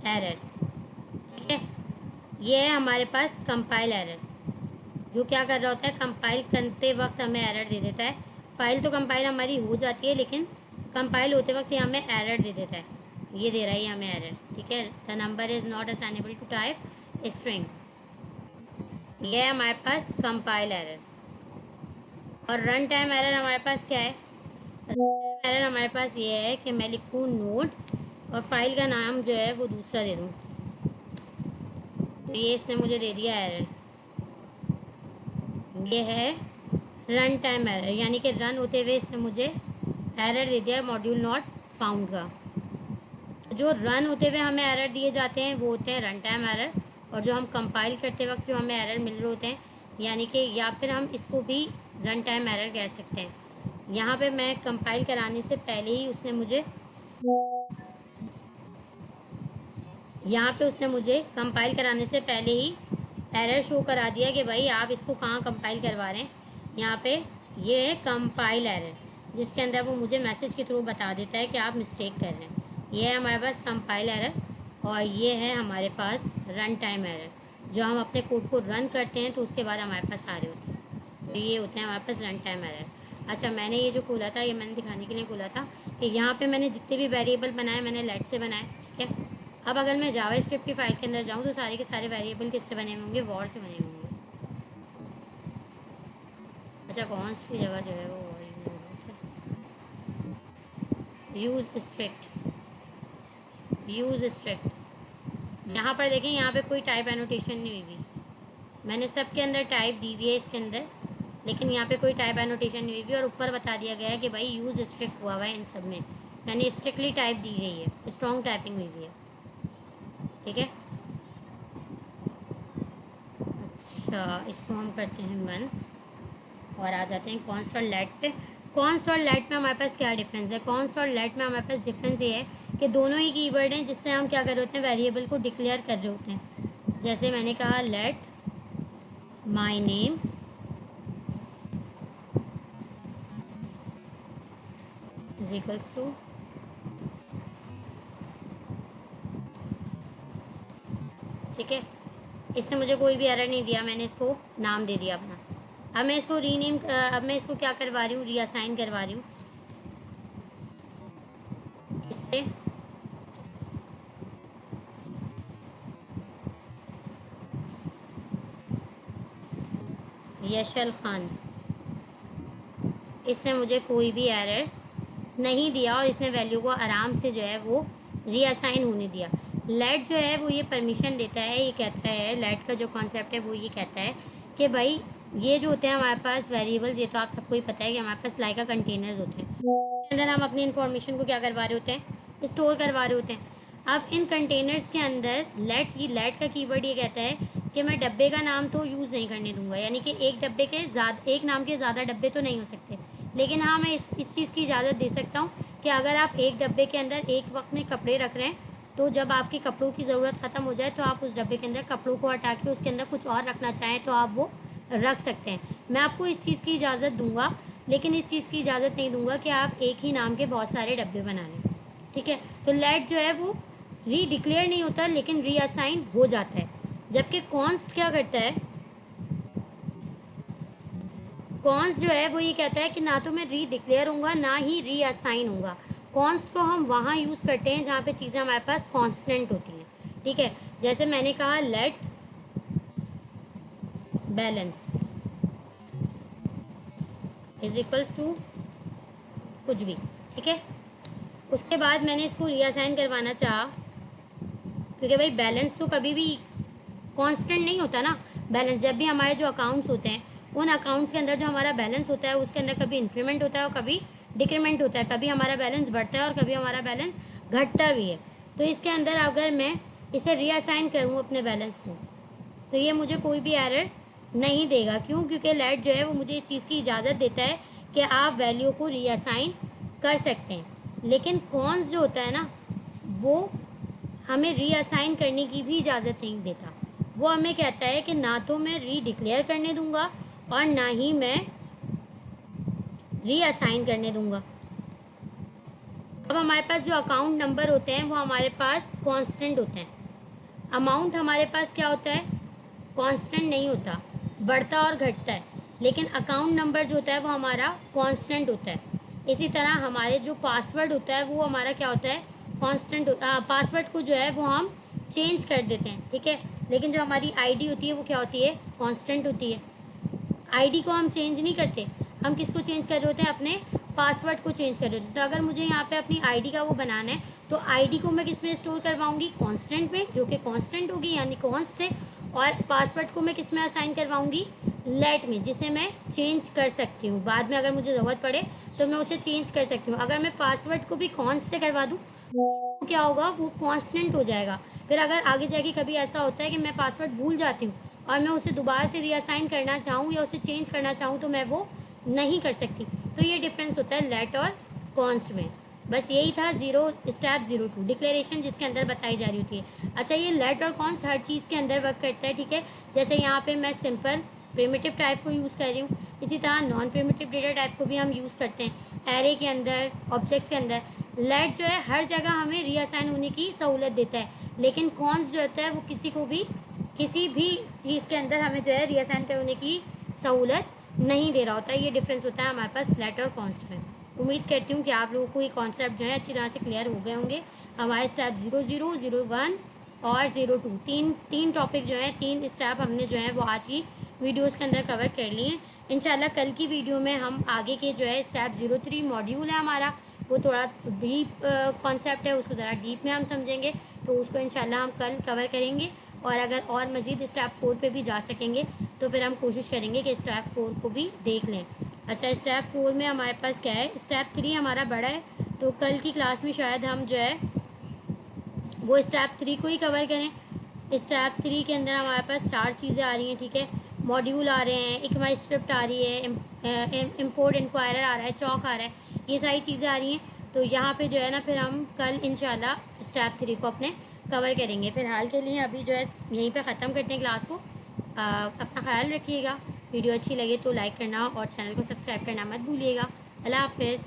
एरर। ठीक है, ये है हमारे पास कंपाइल एरर, जो क्या कर रहा होता है, कंपाइल करते वक्त हमें एरर दे देता है। फाइल तो कंपाइल हमारी हो जाती है, लेकिन कंपाइल होते वक्त ये हमें एरर दे देता है। ये दे रहा है ये हमें एरर। ठीक है, the number is not assignable to type string. ये है हमारे पास कंपाइल एरर। और रन टाइम एरर हमारे पास क्या है? रन टाइम एरर हमारे पास ये है कि मैं लिखूँ नोड और फाइल का नाम जो है वो दूसरा दे दूँ। तो ये इसने मुझे दे दिया एरर। ये है रन टाइम एरर, यानी कि रन होते हुए इसने मुझे एरर दे दिया मॉड्यूल नॉट फाउंड का। जो रन होते हुए हमें एरर दिए जाते हैं वो होते हैं रन टाइम एरर, और जो हम कंपाइल करते वक्त जो हमें एरर मिल रहे होते हैं, यानी कि या फिर हम इसको भी रन टाइम एरर कह सकते हैं। यहाँ पे मैं कंपाइल कराने से पहले ही उसने मुझे यहाँ पे उसने मुझे कंपाइल कराने से पहले ही एरर शो करा दिया कि भाई आप इसको कहाँ कंपाइल करवा रहे हैं। यहाँ पे ये है कंपाइल एरर, जिसके अंदर वो मुझे मैसेज के थ्रू बता देता है कि आप मिस्टेक कर रहे हैं। ये है हमारे पास कंपाइल एरर, और ये है हमारे पास रन टाइम एरर। जो हम अपने कोड को रन करते हैं तो उसके बाद हमारे पास आ रहे होते हैं, तो ये होते हैं हमारे पास रन टाइम एरर। अच्छा, मैंने ये जो खोला था, ये मैंने दिखाने के लिए खोला था कि यहाँ पे मैंने जितने भी वेरिएबल बनाए मैंने लेट से बनाए। ठीक है, अब अगर मैं जावा स्क्रिप्ट की फाइल के अंदर जाऊँ तो सारे के सारे वेरिएबल किससे बने होंगे? वॉर से बने होंगे। अच्छा, कॉन्स्ट की जगह जो है वो वॉर यूज होता है। Use strict. यहाँ पर देखें, यहाँ पे कोई टाइप एनोटेशन नहीं हुई हुई। मैंने सब के अंदर टाइप दी हुई है इसके अंदर, लेकिन यहाँ पे कोई टाइप एनोटेशन नहीं हुई हुई, और ऊपर बता दिया गया है कि भाई यूज स्ट्रिक्ट हुआ हुआ है इन सब में, यानी स्ट्रिक्टली टाइप दी गई है, स्ट्रॉन्ग टाइपिंग हुई हुई है। ठीक है, अच्छा इसको हम करते हैं बंद और आ जाते हैं कॉन्स्ट और लेट पे। कॉन्स्ट और लेट में हमारे पास क्या डिफरेंस है? कॉन्स्ट और लेट में हमारे पास डिफरेंस ये है कि दोनों ही कीवर्ड हैं जिससे हम क्या कर रहे होते हैं, वेरिएबल को डिक्लेयर कर रहे होते हैं। जैसे मैंने कहा let my name is equals to, ठीक है, इसने मुझे कोई भी एरर नहीं दिया, मैंने इसको नाम दे दिया अपना। अब मैं इसको रीनेम, अब मैं इसको क्या करवा रही हूँ, रीअसाइन करवा रही हूँ इससे। यशल खान, इसने मुझे कोई भी एरर नहीं दिया और इसने वैल्यू को आराम से जो है वो रीअसाइन होने दिया। लेट जो है वो ये परमिशन देता है, ये कहता है, लेट का जो कॉन्सेप्ट है वो ये कहता है कि भाई ये जो होते हैं हमारे पास वेरिएबल्स, ये तो आप सबको ही पता है कि हमारे पास लाइका कंटेनर्स होते हैं, इसके अंदर हम अपनी इन्फॉर्मेशन को क्या करवा रहे होते हैं, स्टोर करवा रहे होते हैं। अब इन कंटेनर्स के अंदर लेट का कीवर्ड ये कहता है कि मैं डब्बे का नाम तो यूज़ नहीं करने दूंगा, यानी कि एक डब्बे के एक नाम के ज़्यादा डब्बे तो नहीं हो सकते, लेकिन हाँ मैं इस चीज़ की इजाज़त दे सकता हूँ कि अगर आप एक डब्बे के अंदर एक वक्त में कपड़े रख रहे हैं, तो जब आपकी कपड़ों की ज़रूरत ख़त्म हो जाए तो आप उस डब्बे के अंदर कपड़ों को हटा के उसके अंदर कुछ और रखना चाहें तो आप वो रख सकते हैं। मैं आपको इस चीज़ की इजाज़त दूंगा, लेकिन इस चीज़ की इजाज़त नहीं दूंगा कि आप एक ही नाम के बहुत सारे डब्बे बना लें। ठीक है, तो लेट जो है वो री डिक्लेयर नहीं होता लेकिन रीअसाइन हो जाता है, जबकि कॉन्स्ट क्या करता है, कॉन्स्ट जो है वो ये कहता है कि ना तो मैं री डिक्लेयर होऊंगा ना ही रीअसाइन होऊंगा। कॉन्स्ट को हम वहाँ यूज़ करते हैं जहाँ पे चीज़ें हमारे पास कॉन्स्टेंट होती हैं। ठीक है, जैसे मैंने कहा let balance is equals to कुछ भी। ठीक है, उसके बाद मैंने इसको रीअसाइन करवाना चाहा, क्योंकि भाई बैलेंस तो कभी भी कांस्टेंट नहीं होता ना। बैलेंस जब भी हमारे जो अकाउंट्स होते हैं, उन अकाउंट्स के अंदर जो हमारा बैलेंस होता है उसके अंदर कभी इंक्रीमेंट होता है और कभी डिक्रीमेंट होता है, कभी हमारा बैलेंस बढ़ता है और कभी हमारा बैलेंस घटता भी है। तो इसके अंदर अगर मैं इसे रीअसाइन करूँ अपने बैलेंस को, तो ये मुझे कोई भी एरर नहीं देगा। क्यों? क्योंकि लेट जो है वो मुझे इस चीज़ की इजाज़त देता है कि आप वैल्यू को रीअसाइन कर सकते हैं, लेकिन कॉन्स जो होता है ना वो हमें रीअसाइन करने की भी इजाज़त नहीं देता। वो हमें कहता है कि ना तो मैं री डिक्लेयर करने दूंगा और ना ही मैं रीअसाइन करने दूंगा। अब हमारे पास जो अकाउंट नंबर होते हैं वो हमारे पास कांस्टेंट होते हैं। अमाउंट हमारे पास क्या होता है, कांस्टेंट नहीं होता, बढ़ता और घटता है। लेकिन अकाउंट नंबर जो होता है वो हमारा कांस्टेंट होता है। इसी तरह हमारे जो पासवर्ड होता है वो हमारा क्या होता है, कांस्टेंट। पासवर्ड को जो है वो हम चेंज कर देते हैं, ठीक है। लेकिन जो हमारी आईडी होती है वो क्या होती है, कांस्टेंट होती है। आईडी को हम चेंज नहीं करते, हम किसको चेंज कर रहे होते हैं, अपने पासवर्ड को चेंज कर रहे होते हैं। तो अगर मुझे यहाँ पे अपनी आईडी का वो बनाना है तो आईडी को मैं किस में स्टोर करवाऊंगी, कांस्टेंट में, जो कि कांस्टेंट होगी यानी कॉन्स्ट से। और पासवर्ड को मैं किस में असाइन करवाऊंगी, लेट में, जिसे मैं चेंज कर सकती हूँ बाद में अगर मुझे ज़रूरत पड़े तो मैं उसे चेंज कर सकती हूँ। अगर मैं पासवर्ड को भी कॉन्स्ट से करवा दूँ तो क्या होगा, वो कांस्टेंट हो जाएगा। फिर अगर आगे जाके कभी ऐसा होता है कि मैं पासवर्ड भूल जाती हूँ और मैं उसे दोबारा से रीअसाइन करना चाहूँ या उसे चेंज करना चाहूँ तो मैं वो नहीं कर सकती। तो ये डिफरेंस होता है लेट और कॉन्स्ट में। बस यही था स्टेप 02 डिक्लेरेशन जिसके अंदर बताई जा रही होती है। अच्छा, ये लेट और कॉन्स्ट हर चीज़ के अंदर वर्क करता है, ठीक है। जैसे यहाँ पे मैं सिंपल प्रिमिटिव टाइप को यूज़ कर रही हूँ, इसी तरह नॉन प्रिमिटिव डेटा टाइप को भी हम यूज़ करते हैं एरे के अंदर, ऑब्जेक्ट्स के अंदर। लेट जो है हर जगह हमें रीअसाइन होने की सहूलत देता है, लेकिन कॉन्स्ट जो होता है वो किसी भी चीज़ के अंदर हमें जो है रीअसाइन करने की सहूलत नहीं दे रहा होता है। ये डिफरेंस होता है हमारे पास लेट और कॉन्स्ट में। उम्मीद करती हूँ कि आप लोगों को ये कॉन्सेप्ट जो है अच्छी तरह से क्लियर हो गए होंगे। हमारे स्टेप 00, 01 और 02 तीन टॉपिक जो हैं, 3 स्टेप हमने जो है वो आज की वीडियोज़ के अंदर कवर कर लिए हैं। इंशाल्लाह कल की वीडियो में हम आगे के जो है स्टेप 03 मॉड्यूल है हमारा, वो थोड़ा डीप कॉन्सेप्ट है, उसको ज़रा डीप में हम समझेंगे, तो उसको इंशाल्लाह हम कल कवर करेंगे। और अगर और मज़ीद स्टेप 4 पे भी जा सकेंगे तो फिर हम कोशिश करेंगे कि स्टेप 4 को भी देख लें। अच्छा, स्टेप 4 में हमारे पास क्या है, स्टेप 3 हमारा बड़ा है, तो कल की क्लास में शायद हम जो है वो स्टेप 3 को ही कवर करें। स्टेप 3 के अंदर हमारे पास 4 चीज़ें आ रही हैं, ठीक है। मॉड्यूल आ रहे हैं, इकमा स्क्रिप्ट आ रही है, इम्पोर्ट इंक्वायरर आ रहा है, चौक आ रहा है, ये सारी चीज़ें आ रही हैं। तो यहाँ पे जो है ना फिर हम कल इंशाल्लाह स्टेप 3 को अपने कवर करेंगे। फ़िलहाल के लिए अभी जो है यहीं पे ख़त्म करते हैं क्लास को। अपना ख्याल रखिएगा, वीडियो अच्छी लगे तो लाइक करना और चैनल को सब्सक्राइब करना मत भूलिएगा। अल्लाह हाफ़िज़।